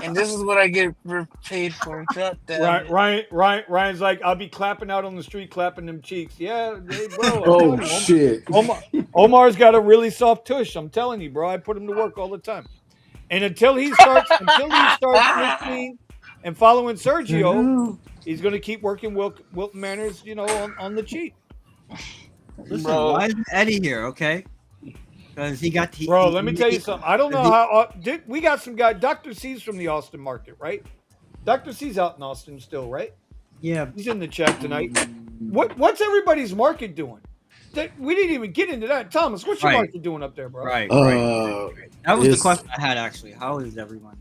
and this is what I get paid for. Ryan's like, I'll be clapping out on the street, clapping them cheeks. Yeah, bro. Oh shit. Omar's got a really soft tush. I'm telling you, bro. I put him to work all the time. And until he starts listening and following Sergio, he's going to keep working Wilton Manors, on the cheap. Listen, why isn't Eddie here? Okay. Because he got let me tell you something. I don't know how we got some guy. Dr. C's from the Austin market, right? Dr. C's out in Austin still, right? Yeah, he's in the chat tonight. What's everybody's market doing? We didn't even get into that. Thomas, what's your market doing up there, bro? Right. That was the question I had actually. How is everyone?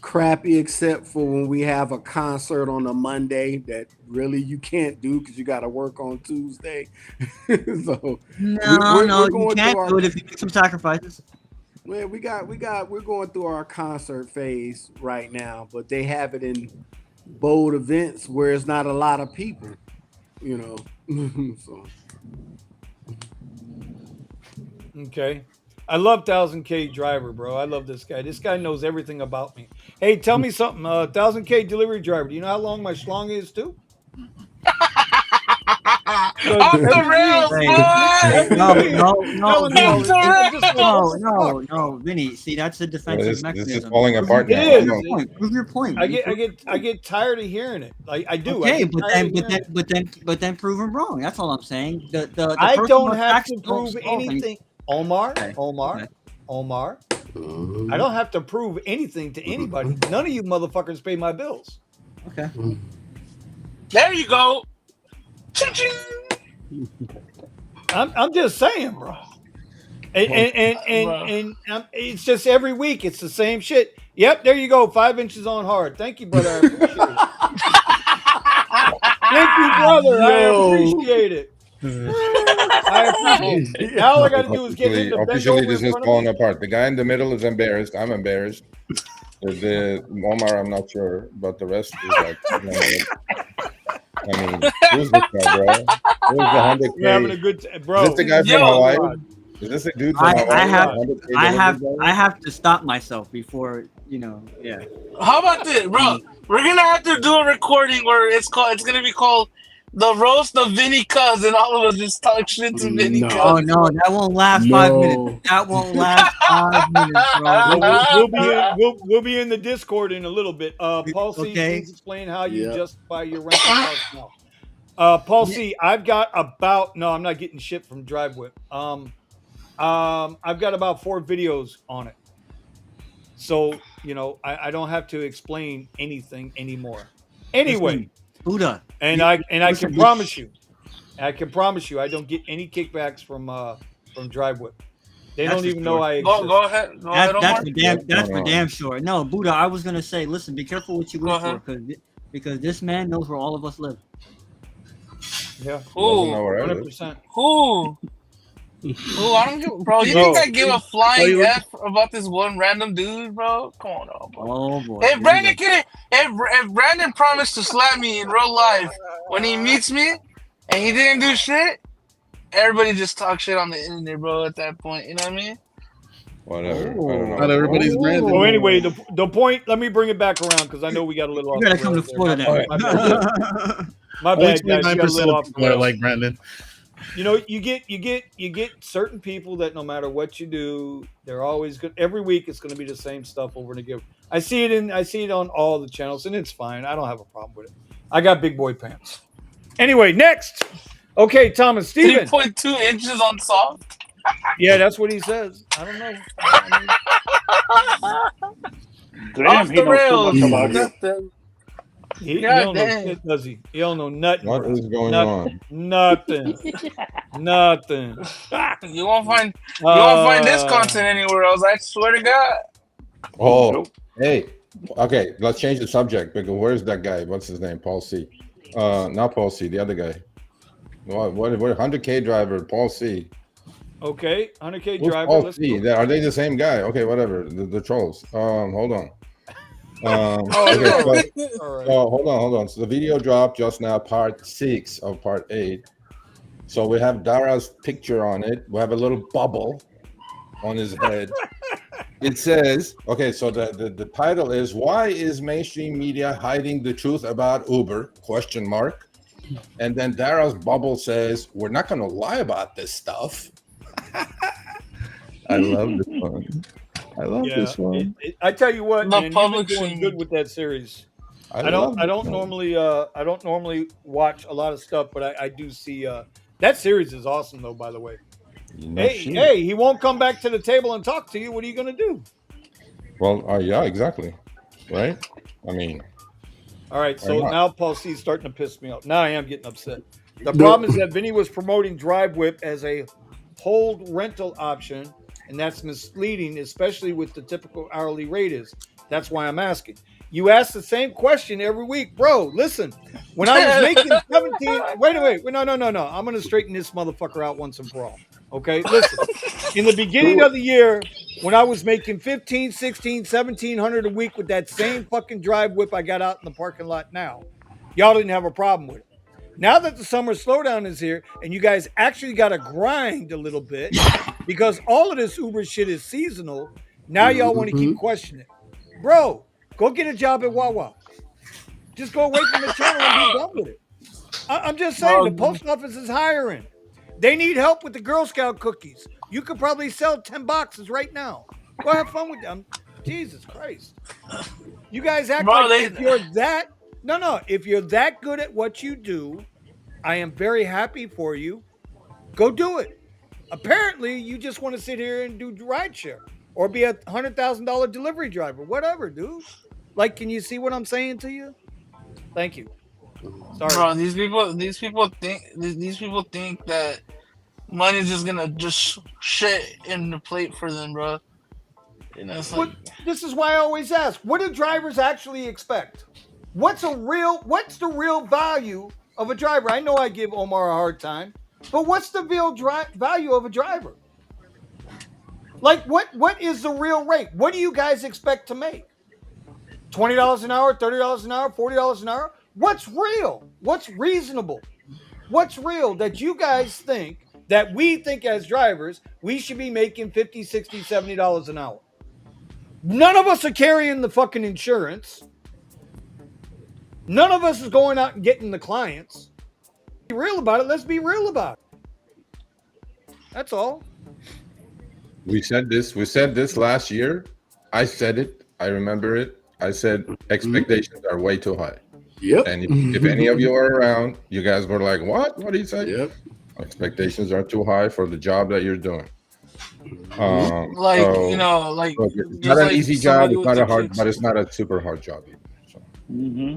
Crappy, except for when we have a concert on a Monday that really you can't do because you got to work on Tuesday. So you can't do it if you make some sacrifices. Well, we're going through our concert phase right now, but they have it in bold events where it's not a lot of people, So. Okay. I love 1000K driver, bro. I love this guy. This guy knows everything about me. Hey, tell me something. 1000K delivery driver. Do you know how long my schlong is too? Off the rails, No, Vinny. See, that's a defensive mechanism. This is falling apart now. It is. Prove your point. I get tired of hearing it. I do. Okay, but then prove him wrong. That's all I'm saying. I don't have to prove anything. Omar. I don't have to prove anything to anybody. None of you motherfuckers pay my bills. Okay. There you go. I'm just saying, bro. And it's just every week it's the same shit. Yep, there you go. 5 inches on hard. Thank you, brother. I appreciate it. Thank you, brother. I appreciate it. Now all I got to do is get him to bend officially over this is falling apart. The guy in the middle is embarrassed. I'm embarrassed. The Omar, I'm not sure, but the rest is like. I mean, who's this guy, bro? Who's the 100K? We're having a good bro. Is this the guy from Hawaii? Is this a dude from Hawaii? I have to stop myself before Yeah. How about this, bro? We're gonna have to do a recording where it's gonna be called The Roast of Vinny Cuz, and all of us just talk shit to Vinny Cuz. Oh no, that won't last 5 minutes. That won't last 5 minutes, bro. We'll be in the Discord in a little bit. Paul C, please explain how you justify your rental cost now. Paul C, I've got I'm not getting shit from DriveWhip. I've got about 4 videos on it. So, I don't have to explain anything anymore. Anyway, Buddha. And I can promise you, I don't get any kickbacks from DriveWhip. They don't even know I exist. Go ahead. That's for damn sure. No, Buddha, I was gonna say, listen, be careful what you wish for, because this man knows where all of us live. Yeah. Who? 100%. Who? I don't give, bro. You think I give a flying F about this one random dude, bro? Come on, bro. Oh boy. If Brandon promised to slap me in real life when he meets me, and he didn't do shit, everybody just talk shit on the internet, bro. At that point, you know what I mean? Whatever. I don't know. Not everybody's Brandon. Well, anyway, the point. Let me bring it back around because I know we got a little off. You gotta the come to rails there. Florida now. My Only bad, guys. You got a little 29% off of the people are rails. like Brandon. You know, you get certain people that no matter what you do, they're always good. Every week it's going to be the same stuff over and again. I see it on all the channels, and it's fine. I don't have a problem with it. I got big boy pants. Anyway, next. Okay, Thomas Steven. 3.2 inches on soft. Yeah, that's what he says. I don't know. Damn, Off he the knows too rails. much about you. Nothing. He God don't know damn. shit, does he? He don't know nothing. What bro. is going Nothing. on? Nothing. Nothing. You won't find this Uh, content anywhere else. I swear to God. Oh, Nope. hey. Okay, let's change the subject because where's that guy? What's his name? Paul C. Not Paul C. The other guy. What 100K driver? Paul C. Okay, 100K Who's driver. Paul Let's C? go. Are they the same guy? Okay, whatever. The trolls. Hold on. Oh, Okay, no. so, All right. hold on. So the video dropped just now, part 6 of part 8. So we have Dara's picture on it. We have a little bubble on his head. It says, okay, so the title is "Why is mainstream media hiding the truth about Uber?" ? And then Dara's bubble says, "We're not going to lie about this stuff." I love this one. I love this one. I tell you what, The man, public you've been doing shame. good with that series. I love don't this one. normally watch a lot of stuff, but I do see that series is awesome though. By the way, No hey, shit. hey, he won't come back to the table and talk to you. What are you gonna do? Well, yeah, exactly. Right? I mean, All right, Why so not? now Paul C is starting to piss me off. Now I am getting upset. The problem is that Vinny was promoting Drive Whip as a hold rental option, and that's misleading, especially with the typical hourly rate is. That's why I'm asking. You ask the same question every week, bro. Listen, when I was making 17, wait. No. I'm going to straighten this motherfucker out once and for all. Okay, listen. In the beginning of the year, when I was making 15, 16, 1700 a week with that same fucking Drive Whip I got out in the parking lot now, y'all didn't have a problem with it. Now that the summer slowdown is here and you guys actually got to grind a little bit because all of this Uber shit is seasonal, now y'all want to keep questioning. Bro, go get a job at Wawa. Just go away from the channel and be done with it. I'm just saying, the post office is hiring. They need help with the Girl Scout cookies. You could probably sell 10 boxes right now. Go have fun with them. Jesus Christ. You guys act Bro, like if you're that, if you're that good at what you do, I am very happy for you. Go do it. Apparently, you just want to sit here and do rideshare or be a $100,000 delivery driver, whatever, dude. Like, can you see what I'm saying to you? Thank you. Sorry. Bro, these people think that money's just gonna just shit in the plate for them, bro. You know, it's like, this is why I always ask: what do drivers actually expect? What's the real value of a driver? I know I give Omar a hard time, but what's the real value of a driver? Like, what is the real rate? What do you guys expect to make? $20 an hour, $30 an hour, $40 an hour? What's real? What's reasonable? What's real that you guys think that we think as drivers we should be making $50, $60, $70 an hour? None of us are carrying the fucking insurance. None of us is going out and getting the clients. Be real about it. Let's be real about it. That's all. We said this last year. I said it. I remember it. I said expectations are way too high. Yep. And if any of you are around, you guys were like, "What? What did he say?" Yep. Expectations are too high for the job that you're doing. like so- you know, like Look, it's just not an like easy job. somebody It's with not the a hard, QX but it's not a super hard job either. So. Mm-hmm.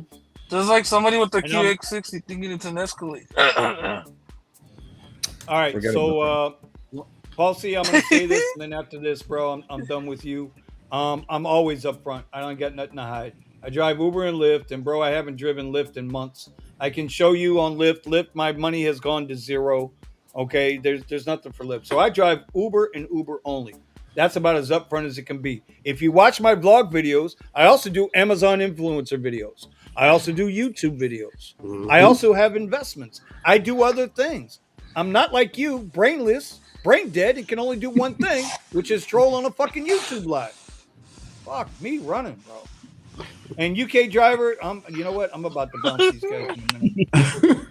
Just like somebody with the And I'm- QX60 thinking it's an Escalade. All right. Forget So, Paul C, I'm going to say this, and then after this, bro, I'm done with you. I'm always up front. I don't got nothing to hide. I drive Uber and Lyft, and bro, I haven't driven Lyft in months. I can show you on Lyft, my money has gone to zero. Okay, there's nothing for Lyft. So I drive Uber and Uber only. That's about as upfront as it can be. If you watch my vlog videos, I also do Amazon influencer videos. I also do YouTube videos. Mhm. I also have investments. I do other things. I'm not like you, brainless, brain dead, and can only do one thing, which is troll on a fucking YouTube live. Fuck me running, bro. And UK driver, you know what? I'm about to bounce these guys in a minute.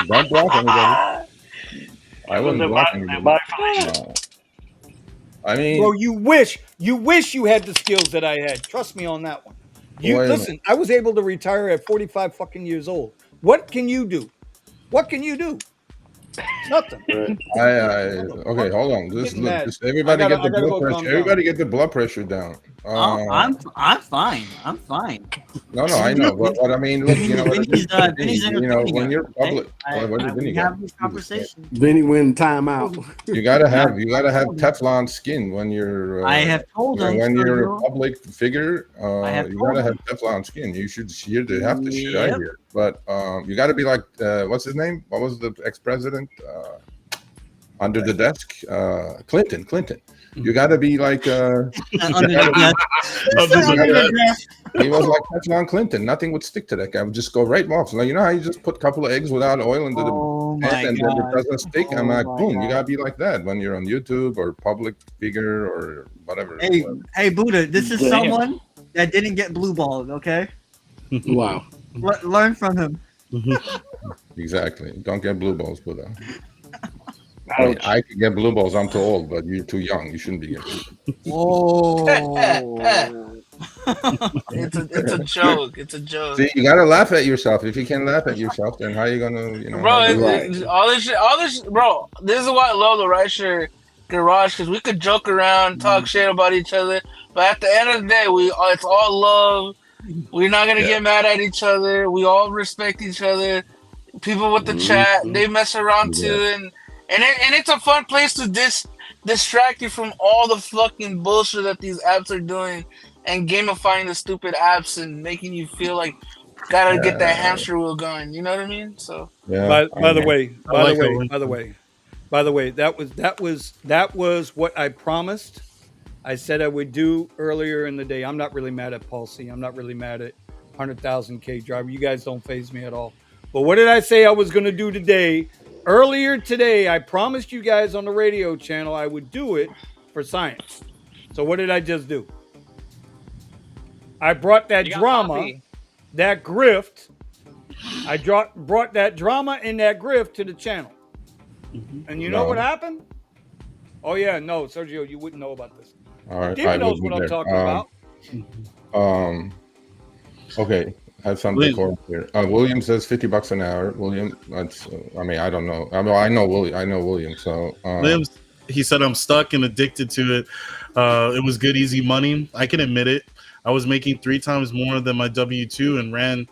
Don't block anybody. I wouldn't block anybody. No. I mean, bro, you wish you had the skills that I had. Trust me on that one. You listen. I was able to retire at 45 fucking years old. What can you do? What can you do? Nothing. Okay, hold on. Just everybody get the blood pressure. Everybody get the blood pressure down. I'm fine. I'm fine. No, I know. What I mean, look, you know, when you're public, we have this conversation. Vinny went timeout. You gotta have Teflon skin when you're. I have told them when you're a public figure. You gotta have Teflon skin. You should have to shit out here. But you gotta be like what's his name? What was the ex-president? Under the desk, Clinton. You got to be like. He was like Teflon Clinton. Nothing would stick to that guy. I would just go right off. So, you know how you just put a couple of eggs without oil into the pan and then it doesn't stick? I'm like, boom. You got to be like that when you're on YouTube or public figure or whatever. Hey, Buddha, this is someone that didn't get blue balled, okay? Wow. Learn from him. Exactly. Don't get blue balls, Buddha. I could get blue balls. I'm too old, but you're too young. You shouldn't be getting. Whoa! It's a joke. It's a joke. See, you gotta laugh at yourself. If you can't laugh at yourself, then how are you gonna, Bro, all this shit, bro. This is why I love the Rideshare garage, because we could joke around, talk shit about each other, but at the end of the day, it's all love. We're not gonna get mad at each other. We all respect each other. People with the chat, they mess around too, and it's a fun place to distract you from all the fucking bullshit that these apps are doing and gamifying the stupid apps and making you feel like gotta get that hamster wheel going. You know what I mean? So by the way, that was what I promised. I said I would do earlier in the day. I'm not really mad at Paul C. I'm not really mad at 100,000K driver. You guys don't faze me at all. But what did I say I was going to do today? Earlier today, I promised you guys on the radio channel I would do it for science. So what did I just do? I brought that drama, that grift. I brought that drama and that grift to the channel. And you know what happened? Oh, yeah, no, Sergio, you wouldn't know about this. All right, David knows what I'm talking about. Okay. Have some decor here. William says $50 an hour. William, that's. I don't know. I know William. So William, he said I'm stuck and addicted to it. It was good, easy money. I can admit it. I was making 3 times more than my W-2 and ran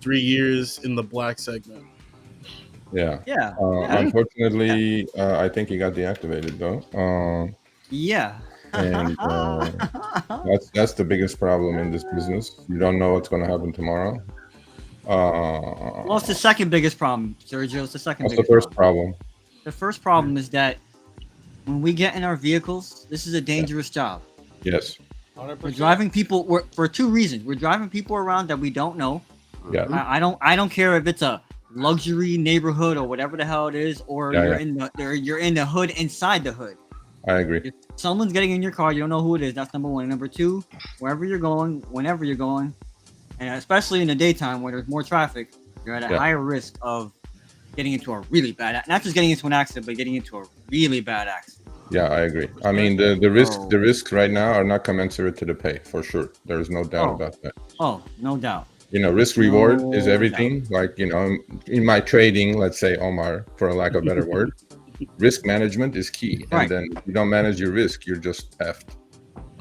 3 years in the black segment. Yeah. Unfortunately, I think he got deactivated though. And that's the biggest problem in this business. You don't know what's going to happen tomorrow. Well, it's the second biggest problem, Sergio. It's the second. What's the first problem? The first problem is that when we get in our vehicles, this is a dangerous job. Yes. 100%. We're driving people for 2 reasons. We're driving people around that we don't know. Yeah. I don't care if it's a luxury neighborhood or whatever the hell it is, or you're in the hood inside the hood. I agree. If someone's getting in your car, you don't know who it is. That's number one. Number two, wherever you're going, whenever you're going, and especially in the daytime where there's more traffic, you're at a higher risk of getting into a really bad, not just getting into an accident, but getting into a really bad accident. Yeah, I agree. I mean, the risks right now are not commensurate to the pay, for sure. There is no doubt about that. Oh, no doubt. Risk reward is everything. Like, in my trading, let's say, Omar, for a lack of a better word, risk management is key. And then if you don't manage your risk, you're just effed.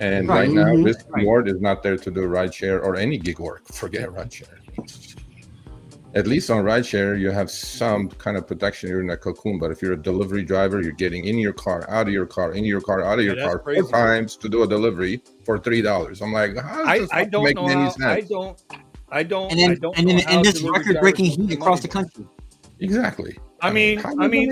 And right now, risk reward is not there to do rideshare or any gig work. Forget rideshare. At least on rideshare, you have some kind of protection. You're in a cocoon. But if you're a delivery driver, you're getting in your car, out of your car, in your car, out of your car 4 times to do a delivery for $3. I'm like, how does this make any sense? I don't. And in this record-breaking heat across the country. Exactly. I mean,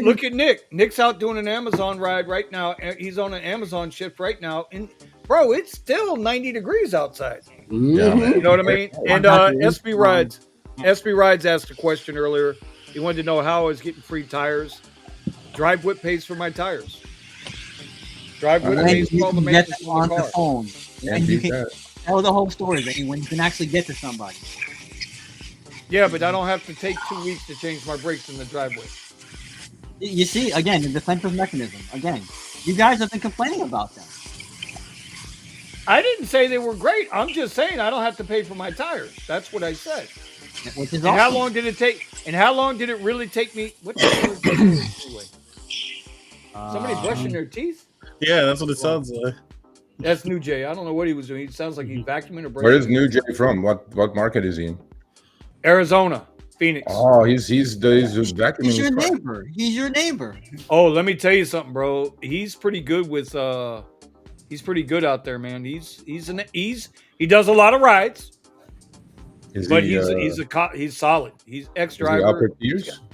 look at Nick. Nick's out doing an Amazon ride right now. He's on an Amazon shift right now, and bro, it's still 90 degrees outside. Yeah, man. You know what I mean? And SB Rides asked a question earlier. He wanted to know how I was getting free tires. Drive Whip pays for my tires. Drive Whip pays for all the maintenance on the car. Phone. And you can tell the whole story, when you can actually get to somebody. Yeah, but I don't have to take 2 weeks to change my brakes in the driveway. You see, again, the defensive mechanism. Again, you guys have been complaining about that. I didn't say they were great. I'm just saying I don't have to pay for my tires. That's what I said. Which is and awesome. How long did it take? And how long did it really take me? What the hell is that anyway? Somebody brushing their teeth? Yeah, that's what it sounds like. That's New Jay. I don't know what he was doing. He sounds like he's vacuuming or brushing. Where is New Jay from? What market is he in? Arizona, Phoenix. Oh, he's vacuuming. He's your neighbor. He's your neighbor. Oh, let me tell you something, bro. He's pretty good with he's pretty good out there, man. He does a lot of rides. He's solid. He's ex-driver.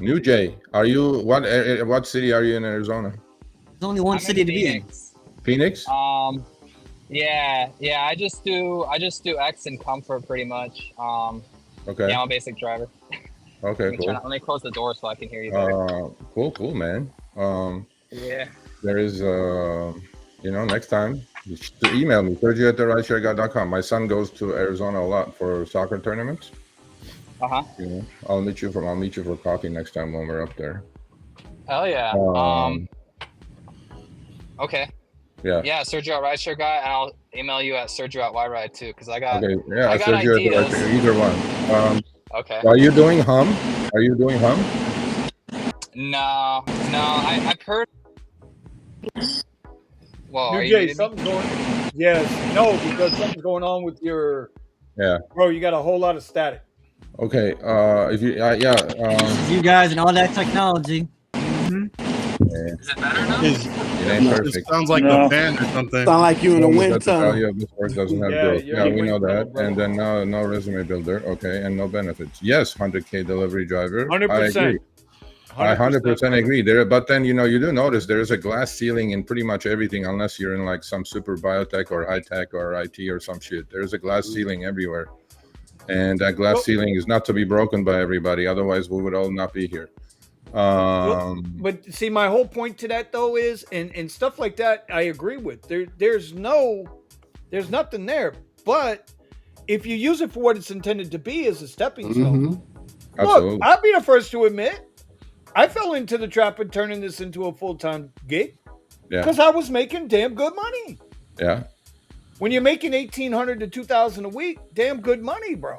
New Jay, are you what city are you in Arizona? There's only one city to be in. Phoenix? Yeah. I just do X and comfort pretty much. Okay. Yeah, I'm a basic driver. Okay, cool. Let me close the door so I can hear you better. Cool, man. Yeah. There is next time just email me, Sergio@rideshareguy.com. My son goes to Arizona a lot for soccer tournaments. I'll meet you for coffee next time when we're up there. Hell yeah. Okay. Yeah, Sergio Rideshare Guy, and I'll email you at Sergio@yride too, because I got Sergio ideas. Either one. Okay. Are you doing hum? No. I've heard. Well, New Jay, something's going. Yes, no, because something's going on with your. Yeah. Bro, you got a whole lot of static. Okay. If you you guys and all that technology. Is it better now? It ain't perfect. It sounds like a fan or something. Sound like you in a wind tunnel. Doesn't have growth. Yeah, we know that. And then no resume builder. Okay, and no benefits. Yes, 100K delivery driver. 100%. I agree. 100% agree. But then you do notice there is a glass ceiling in pretty much everything, unless you're in like some super biotech or high tech or IT or some shit. There's a glass ceiling everywhere, and that glass ceiling is not to be broken by everybody. Otherwise, we would all not be here. But see, my whole point to that though is, and stuff like that, I agree with. There's nothing there. But if you use it for what it's intended to be, as a stepping stone, look, I'll be the first to admit, I fell into the trap of turning this into a full-time gig. Yeah. Because I was making damn good money. Yeah. When you're making $1,800 to $2,000 a week, damn good money, bro. Yeah,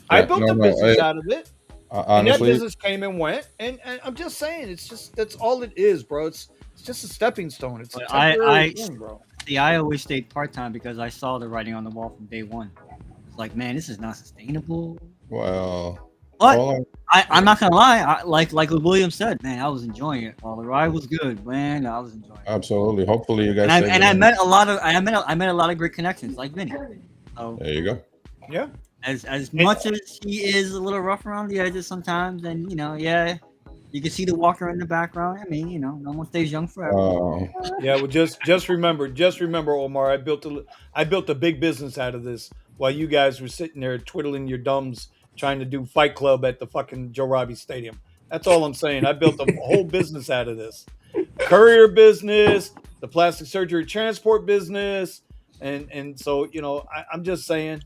I built a business out of it. Honestly, and that business came and went, and I'm just saying, that's all it is, bro. It's just a stepping stone. It's a temporary thing, bro. See, I always stayed part-time because I saw the writing on the wall from day one. It's like, man, this is not sustainable. Well, but I'm not gonna lie. Like William said, man, I was enjoying it. While the ride was good, man, I was enjoying it. Absolutely. Hopefully, you guys. I met a lot of great connections, like Vinny. So, there you go. Yeah. As much as he is a little rough around the edges sometimes, and you can see the walker in the background. I mean, no one stays young forever. Yeah, well, just remember, Omar, I built a big business out of this while you guys were sitting there twiddling your thumbs trying to do Fight Club at the fucking Joe Robbie Stadium. That's all I'm saying. I built a whole business out of this. Courier business, the plastic surgery transport business, and so I'm just saying.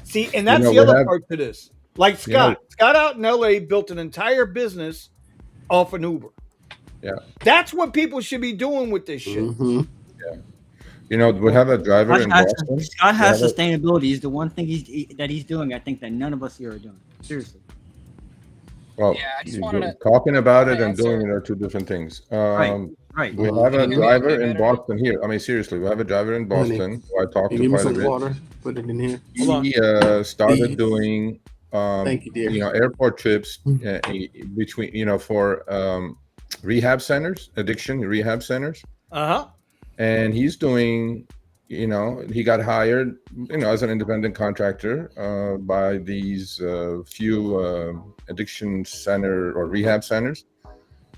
See, and that's the other part to this. Like Scott out in LA built an entire business off an Uber. Yeah, that's what people should be doing with this shit. Mm-hmm. Yeah, we have a driver in Boston. Scott has sustainability. He's the one thing he's doing. I think that none of us here are doing. Seriously. Well, talking about it and doing it are two different things. Right. We have a driver in Boston here. I mean, seriously, we have a driver in Boston who I talked to quite a bit. Water. Put it in here. He started doing, thank you, dear. Airport trips between, for rehab centers, addiction rehab centers. Uh-huh. And he's doing he got hired, as an independent contractor by these few addiction center or rehab centers.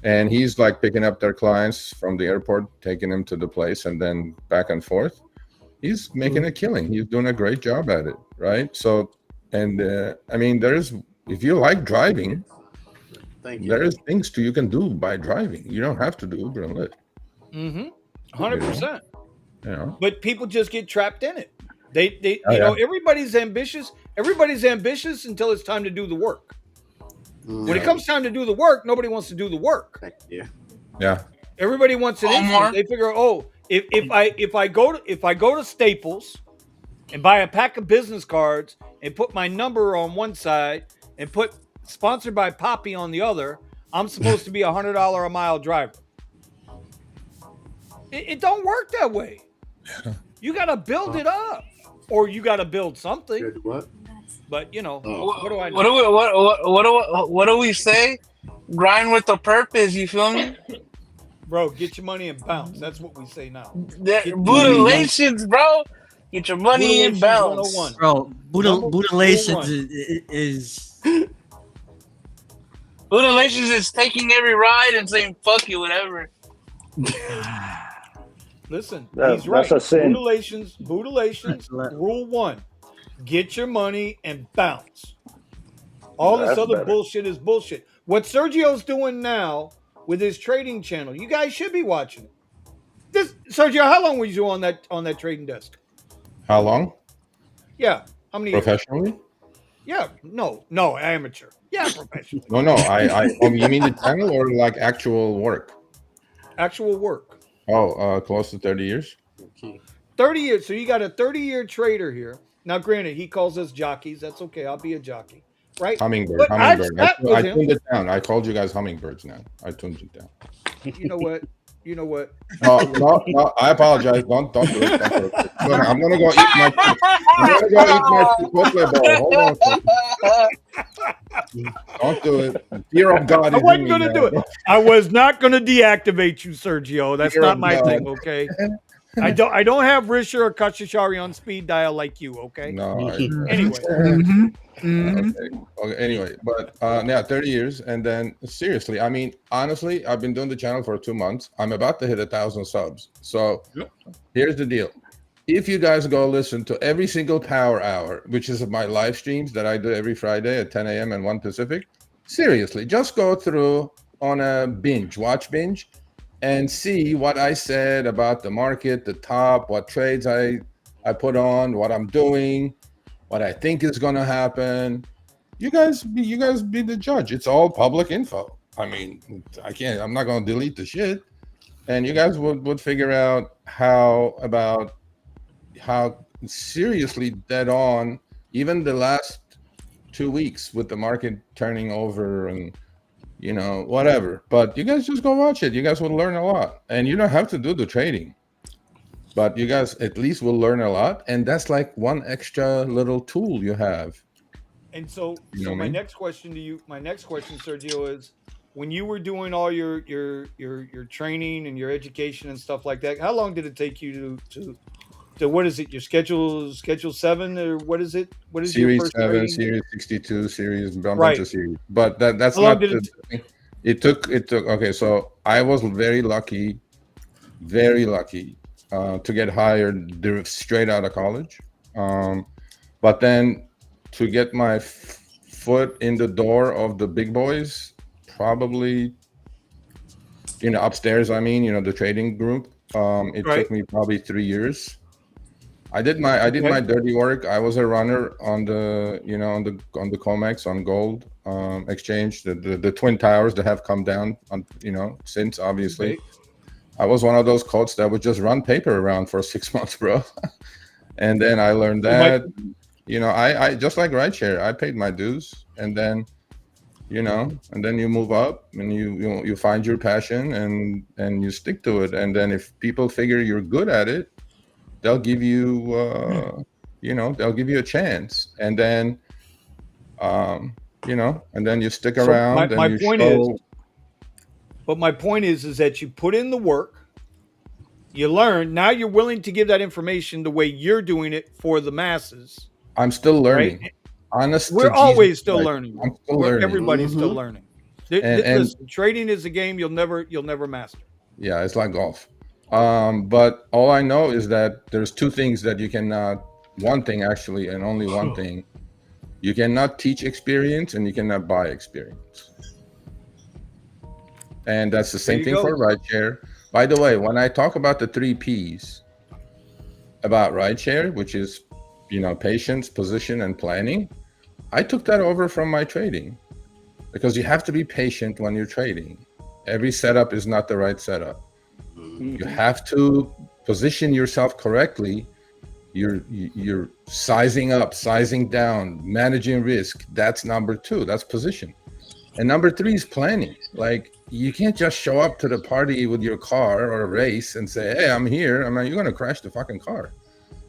And he's like picking up their clients from the airport, taking them to the place, and then back and forth. He's making a killing. He's doing a great job at it, right? So, and I mean, if you like driving, there's things you can do by driving. You don't have to do Uber and Lyft. 100%. Yeah. But people just get trapped in it. They everybody's ambitious. Everybody's ambitious until it's time to do the work. When it comes time to do the work, nobody wants to do the work. Yeah. Everybody wants an instant. They figure, if I go to Staples and buy a pack of business cards and put my number on one side and put sponsored by Poppy on the other, I'm supposed to be $100 a mile driver. It don't work that way. You got to build it up, or you got to build something. What? But what do I know? What do we say? Grind with a purpose. You feel me? Bro, get your money and bounce. That's what we say now. Bootalations, bro. Get your money and bounce. 101. Bro, bootalations is Bootalations is taking every ride and saying fuck you, whatever. Listen, That's he's right. a sin. Bootalations, rule 1. Get your money and bounce. All this other bullshit is bullshit. What Sergio's doing now with his trading channel, you guys should be watching it. Sergio, how long were you on that trading desk? How long? Yeah. How many professionally? Years? Yeah. No, amateur. Yeah, professionally. No. You mean the channel or like actual work? Actual work. Oh, close to 30 years. 30 years. So you got a 30-year trader here. Now, granted, he calls us jockeys. That's okay. I'll be a jockey. Right? Hummingbird. I tuned it down. I called you guys hummingbirds now. I tuned it down. You know what? No, I apologize. Don't do it. I'm gonna go eat my Chipotle ball. Hold on a second. Don't do it. Fear of God. I wasn't gonna do it. I was not gonna deactivate you, Sergio. That's not my thing, okay? I don't have Risher or Kashishari on speed dial like you, okay? No. Anyway. Okay. Anyway, but 30 years, and then seriously, I mean, honestly, I've been doing the channel for 2 months. I'm about to hit 1,000 subs. So here's the deal: if you guys go listen to every single Power Hour, which is my live streams that I do every Friday at 10 a.m. and 1 Pacific, seriously, just go through on a watch binge, and see what I said about the market, the top, what trades I put on, what I'm doing, what I think is going to happen. You guys be the judge. It's all public info. I mean, I'm not going to delete the shit. And you guys would figure out how seriously dead on, even the last 2 weeks with the market turning over and, whatever. But you guys just go watch it. You guys will learn a lot. And you don't have to do the trading. But you guys at least will learn a lot. And that's like one extra little tool you have. And so my next question, Sergio, is when you were doing all your training and your education and stuff like that, how long did it take you to what is it? Your schedule 7 or what is it? What is Series your first 7, training? Series 62, Series bunch Right. of series. But that's How long not did the thing. It took okay, so I was very lucky to get hired straight out of college. But then to get my foot in the door of the big boys, probably upstairs, the trading group, it took me probably 3 years. I did my dirty work. I was a runner on the on the Comex on gold exchange, the twin towers that have come down on since, obviously. Okay. I was one of those coats that would just run paper around for 6 months, bro. And then I learned that I just like Rideshare, I paid my dues, and then and then you move up and you find your passion and you stick to it. And then if people figure you're good at it, they'll give you they'll give you a chance. And then and then you stick around. My point is that you put in the work You learn. Now you're willing to give that information the way you're doing it for the masses. I'm still learning. Right? Honest We're to always Jesus, still like, learning. I'm still learning. Everybody's still learning. And Listen, trading is a game you'll never master. Yeah, it's like golf. But all I know is that there's two things that you cannot. One thing actually, and only one thing. You cannot teach experience, and you cannot buy experience. And that's the same thing for rideshare. By the way, when I talk about the 3 Ps about rideshare, which is, patience, position, and planning, I took that over from my trading, because you have to be patient when you're trading. Every setup is not the right setup. You have to position yourself correctly. You're sizing up, sizing down, managing risk. That's number 2. That's position. And number 3 is planning. Like, you can't just show up to the party with your car or a race and say, hey, I'm here. I mean, you're going to crash the fucking car.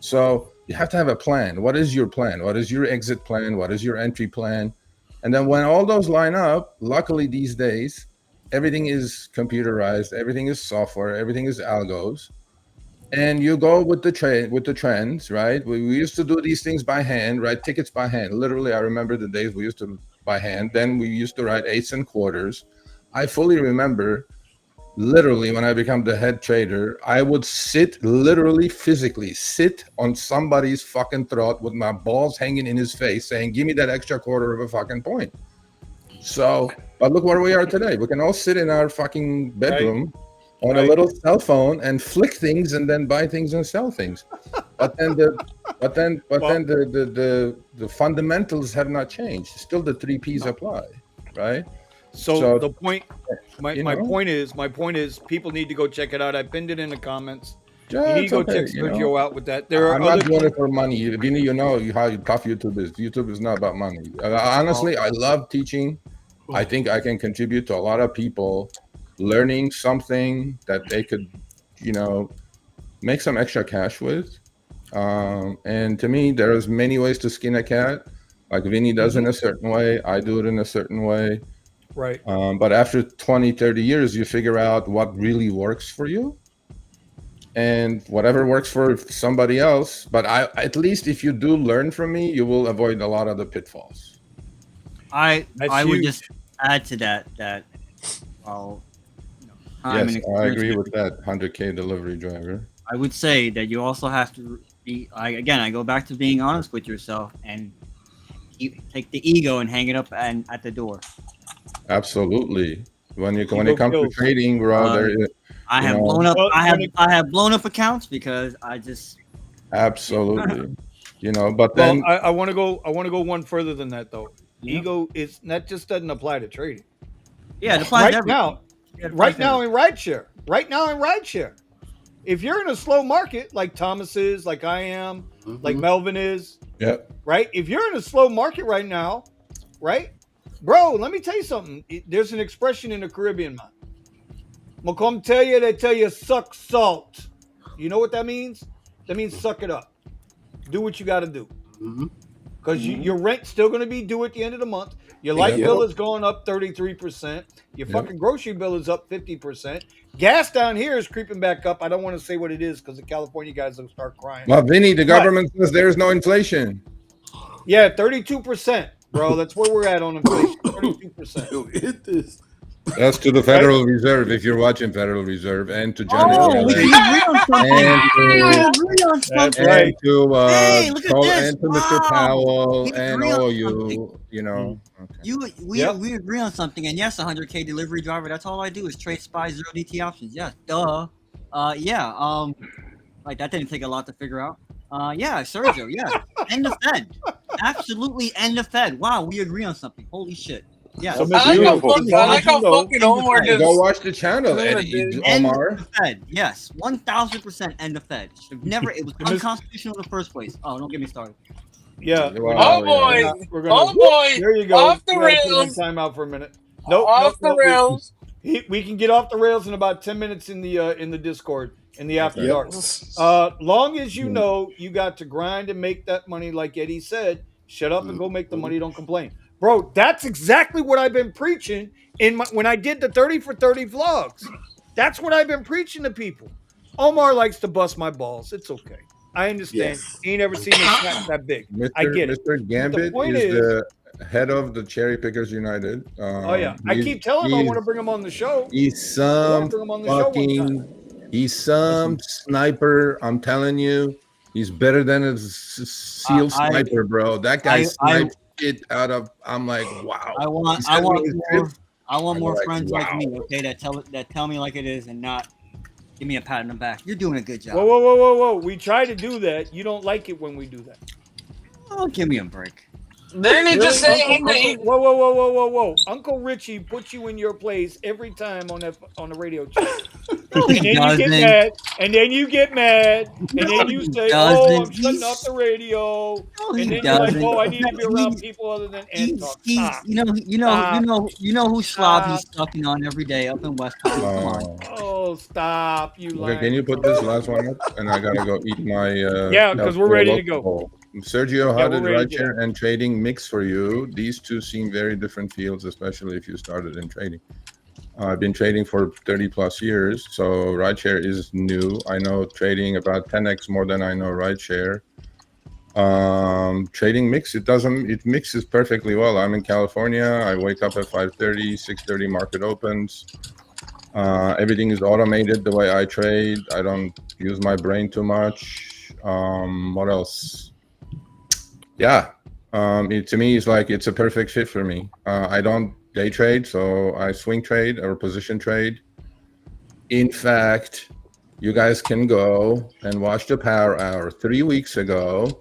So you have to have a plan. What is your plan? What is your exit plan? What is your entry plan? And then when all those line up, luckily these days, everything is computerized, everything is software, everything is algos. And you go with the trends, right? We used to do these things by hand, write tickets by hand. Literally, I remember the days we used to by hand. Then we used to write eighths and quarters. I fully remember, literally, when I became the head trader, I would literally physically sit on somebody's fucking throat with my balls hanging in his face saying, give me that extra quarter of a fucking point. So, but look where we are today. We can all sit in our fucking bedroom on a little cell phone and flick things and then buy things and sell things. But then the fundamentals have not changed. Still the 3 Ps apply, right? So the point, my point is, people need to go check it out. I pinned it in the comments. Yeah, you need to go check Sergio out with that. I'm not doing it for money. Vinny, you know how tough YouTube is. YouTube is not about money. Honestly, I love teaching. I think I can contribute to a lot of people learning something that they could, make some extra cash with. And to me, there's many ways to skin a cat. Like Vinny does in a certain way. I do it in a certain way. Right. But after 20, 30 years, you figure out what really works for you. And whatever works for somebody else. But at least if you do learn from me, you will avoid a lot of the pitfalls. I would just add to that well, yes, I agree with that 100K delivery driver. I would say that you also have to be, I go back to being honest with yourself and take the ego and hang it up at the door. Absolutely. When it comes to trading, we're all there. I have blown up. I have blown up accounts because I just absolutely. But then I want to go one further than that though. Ego is not just doesn't apply to trading. Yeah, it applies right now in rideshare. If you're in a slow market like Thomas is, like I am, like Melvin is, right? If you're in a slow market right now, right, bro, let me tell you something. There's an expression in the Caribbean, man. Macomb they tell you suck salt. You know what that means? That means suck it up. Do what you got to do. Because your rent's still going to be due at the end of the month. Your light bill is going up 33%. Your fucking grocery bill is up 50%. Gas down here is creeping back up. I don't want to say what it is because the California guys will start crying. Well, Vinny, the government says there's no inflation. Yeah, 32%, bro. That's where we're at on inflation. 32%. Hit this. That's to the Federal Reserve, if you're watching Federal Reserve, and to Johnny we agree on something. And to Mr. Powell and all you, We agree on something, and yes, 100K delivery driver. That's all I do is trade SPY 0 DT options. Yes, duh. Like that didn't take a lot to figure out. Sergio. Yeah, end the Fed. Absolutely, end the Fed. Wow, we agree on something. Holy shit. Yeah, so I like how fucking Omar just go watch the channel, Eddie, Omar. The Fed, yes, 1000% end the Fed. It was unconstitutional in the first place. Oh, don't get me started. Yeah. Boy. There you go. Off the rails. Time out for a minute. Nope. Off the rails. We can get off the rails in about 10 minutes in the Discord in the after dark. Long as you know you got to grind and make that money, like Eddie said. Shut up and go make the money. Don't complain. Bro, that's exactly what I've been preaching when I did the 30 for 30 vlogs. That's what I've been preaching to people. Omar likes to bust my balls. It's okay. I understand. Yes. He ain't ever seen me snap that big. I get it. Mr. Gambit point is is- the head of the Cherry Pickers United. Oh yeah, I keep telling him I want to bring him on the show. He's I some wanna bring him on the show one fucking. He's some sniper. I'm telling you, he's better than a SEAL sniper, bro. That guy sniped it out of. I'm like, wow. I want more friends like me, okay, that tell me like it is and not give me a pat on the back. You're doing a good job. Whoa. We try to do that. You don't like it when we do that. Oh, give me a break. Didn't he just say Whoa. Uncle Richie puts you in your place every time on the radio chat. No, And then you get mad, and then you say, "Oh, I'm shutting off the radio." No, and he then you're like, doesn't. "Oh, I need to be around people other than Ant Talk." Stop. You know who slob he's sucking on every day up in West Coast. Come on. Oh, stop! You Okay, lying. can you put this last one up? And I gotta go eat my. Yeah, because we're ready to go. bowl. Sergio, how did we're ready to rideshare and trading mix for you? These two seem very different fields, especially if you started in trading. I've been trading for 30 plus years, so rideshare is new. I know trading about 10x more than I know rideshare. Trading mix, it mixes perfectly well. I'm in California. I wake up at 5:30, 6:30 market opens. Everything is automated the way I trade. I don't use my brain too much. What else? Yeah, to me, it's a perfect fit for me. I don't day trade, so I swing trade or position trade. In fact, you guys can go and watch the Power Hour. 3 weeks ago,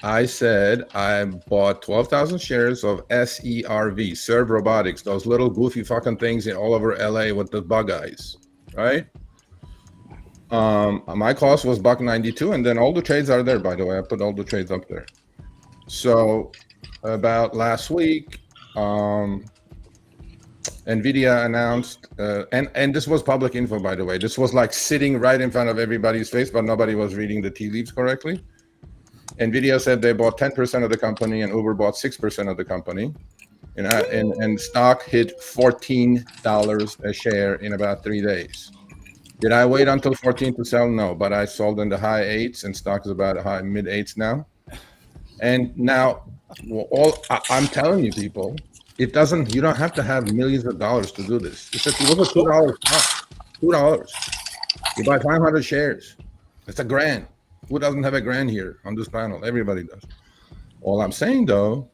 I said I bought 12,000 shares of SERV, Serve Robotics, those little goofy fucking things in all over LA with the bug eyes, right? My cost was $1.92, and then all the trades are there, by the way. I put all the trades up there. So about last week, NVIDIA announced, and this was public info, by the way. This was like sitting right in front of everybody's face, but nobody was reading the tea leaves correctly. NVIDIA said they bought 10% of the company and Uber bought 6% of the company. And stock hit $14 a share in about 3 days. Did I wait until 14 to sell? No, but I sold in the high 8s and stock is about high mid 8s now. And now, I'm telling you, people, you don't have to have millions of dollars to do this. It's just look at $2 stock. $2. You buy 500 shares. It's $1,000. Who doesn't have $1,000 here on this panel? Everybody does. All I'm saying, though,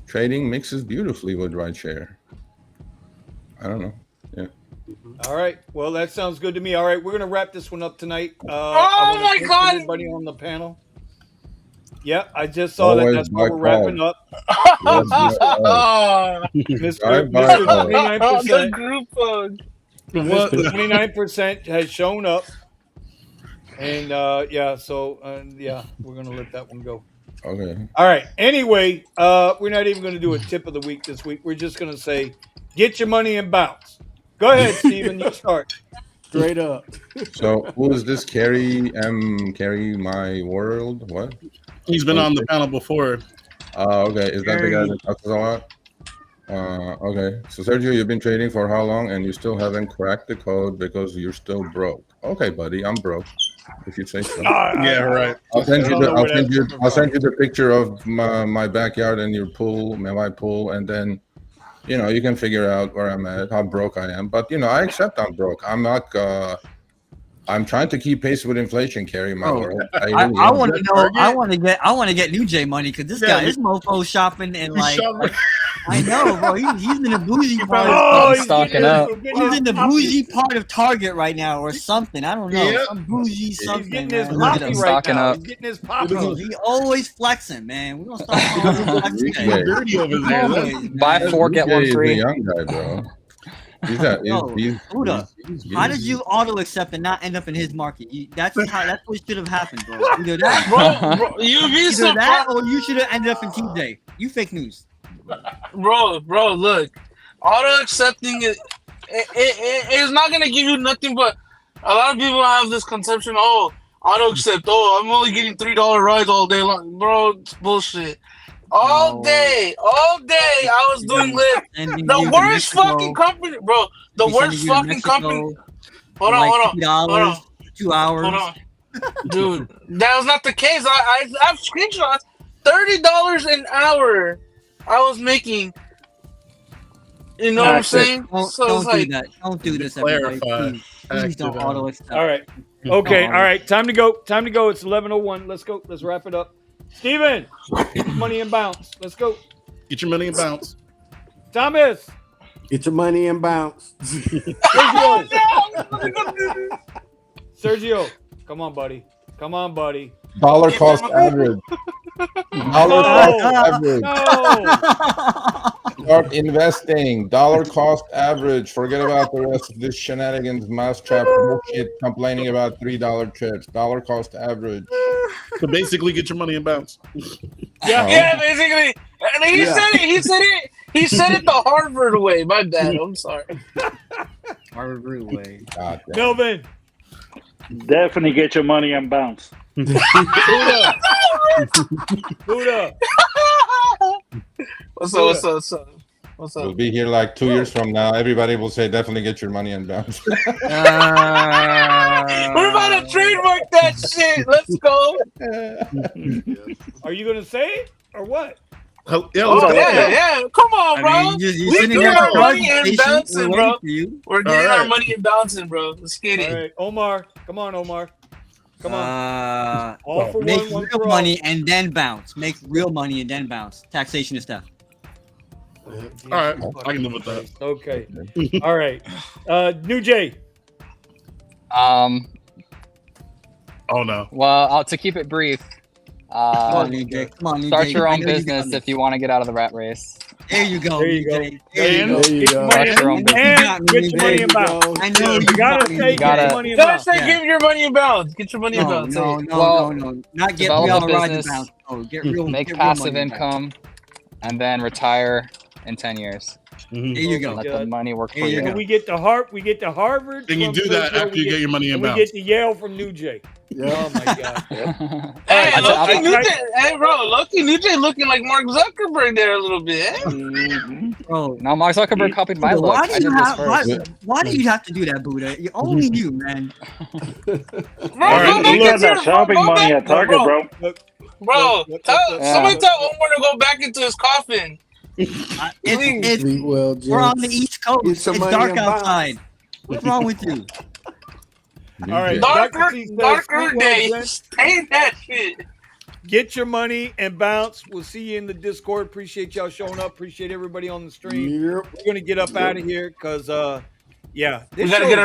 trading mixes beautifully with rideshare. I don't know. Yeah. All right. Well, that sounds good to me. All right, we're gonna wrap this one up tonight. Oh my God! Everybody on the panel. Yeah, I just saw that. That's why we're wrapping up. Mr. 29%. The group hug. Mr. 29% has shown up, and we're gonna let that one go. Okay. All right. Anyway, we're not even gonna do a tip of the week this week. We're just gonna say, get your money and bounce. Go ahead, Steven. You start. Straight up. So who is this? Carry my world? What? He's been on the panel before. Okay. Is that the guy that talks a lot? Okay. So Sergio, you've been trading for how long, and you still haven't cracked the code because you're still broke? Okay, buddy, I'm broke. If you say so. Yeah, right. I'll send you the picture of my backyard and your pool, my pool, and then you can figure out where I'm at, how broke I am. But I accept I'm broke. I'm not. I'm trying to keep pace with inflation, Carry my world. I want to know. I want to get New Jay money because this mofo shopping and like. I know, bro. He's in the bougie part. He's stocking up. He's in the bougie part of Target right now, or something. I don't know. Yep. Some bougie something. He's getting his man. poppy right Stocking now. up. He's getting his poppy. He always flexing, man. We don't stop flexing. Dirty over there. Always, Buy man. 4 get 1 He's a free. young guy, bro. Buddha, how did you auto accept and not end up in his market? That's what should have happened, bro. Either that, Bro, you be either that, surprised. or you should have ended up in TJ. You fake news. Bro, look, auto accepting it's not gonna give you nothing. But a lot of people have this conception. Oh, auto accept. Oh, I'm only getting $3 rides all day long, bro. It's bullshit. All day, I was doing Lyft. The worst fucking company, bro. The worst fucking company. Hold on. 2 hours. Hold on. Dude, that was not the case. I have screenshots. $30 an hour I was making. You know what I'm saying? Don't do that. Don't do this, everybody. Please don't auto accept. All right. Okay. All right. Time to go. Time to go. It's 11:01. Let's go. Let's wrap it up. Steven, get your money and bounce. Let's go. Get your money and bounce. Thomas. Get your money and bounce. Sergio. Sergio. Come on, buddy. Come on, buddy. Dollar cost average. Dollar cost average. No. Start investing. Dollar cost average. Forget about the rest of this shenanigans, mousetrap bullshit, complaining about $3 trips. Dollar cost average. So basically, get your money and bounce. Yeah, basically. And he said it. He said it the Harvard way. My bad. I'm sorry. Harvard way. Melvin. Definitely get your money and bounce. Buddha. What's up? We'll be here like 2 years from now. Everybody will say, definitely get your money and bounce. We're about to trademark that shit. Let's go. Are you going to say it or what? Yeah. Come on, bro. I mean, We're getting our money and bouncing, bro. We're getting our money and bouncing, bro. Let's get it. All right, Omar. Come on, Omar. Come on. All for make one real for money and then bounce. Make real money and then bounce. Taxation is stuff. All right, I can live with that. Okay. All right. New Jay. Oh no. Well, to keep it brief, Come on, Jay. Come on, start Jay. your I own know you business got if you want to get out of the rat race. There you go. There you go. Jay. And There you go. get Start your own business. and get your money and bounce. I know You gotta say get your money and Gotta bounce. say, give your money and bounce. Get your money and bounce. No. Not get develop real a ride the business, bounce. Oh, get real. Make get real passive money and income, and then retire in 10 years. There you go. Let the money work for There you you. go. And we get to Harvard. And you from do that Sergio, after you get your money and we bounce. get to Yale from New Jay. Yeah. Oh my God. Hey, I'll Lucky take- Nugent, bro, Lucky Nugent looking like Mark Zuckerberg there a little bit. Bro, No, Mark Zuckerberg copied my look. why I do did you this have? first. Why do you have to do that, Buddha? Only you, man. Bro, All go right, back you got into that your- shopping go money back- at Target, bro. Bro, Look. somebody tell Omar to go back into his coffin. It's Sleep well, we're on the gents. East Coast. Get It's some money dark and bounce. outside. What's wrong with you? All right. Darker Dr. C says, days. "Sleep well, Glenn. Stay that shit. Get your money and bounce. We'll see you in the Discord. Appreciate y'all showing up. Appreciate everybody on the stream. Yep. We're gonna get up out of here because We this gotta show get our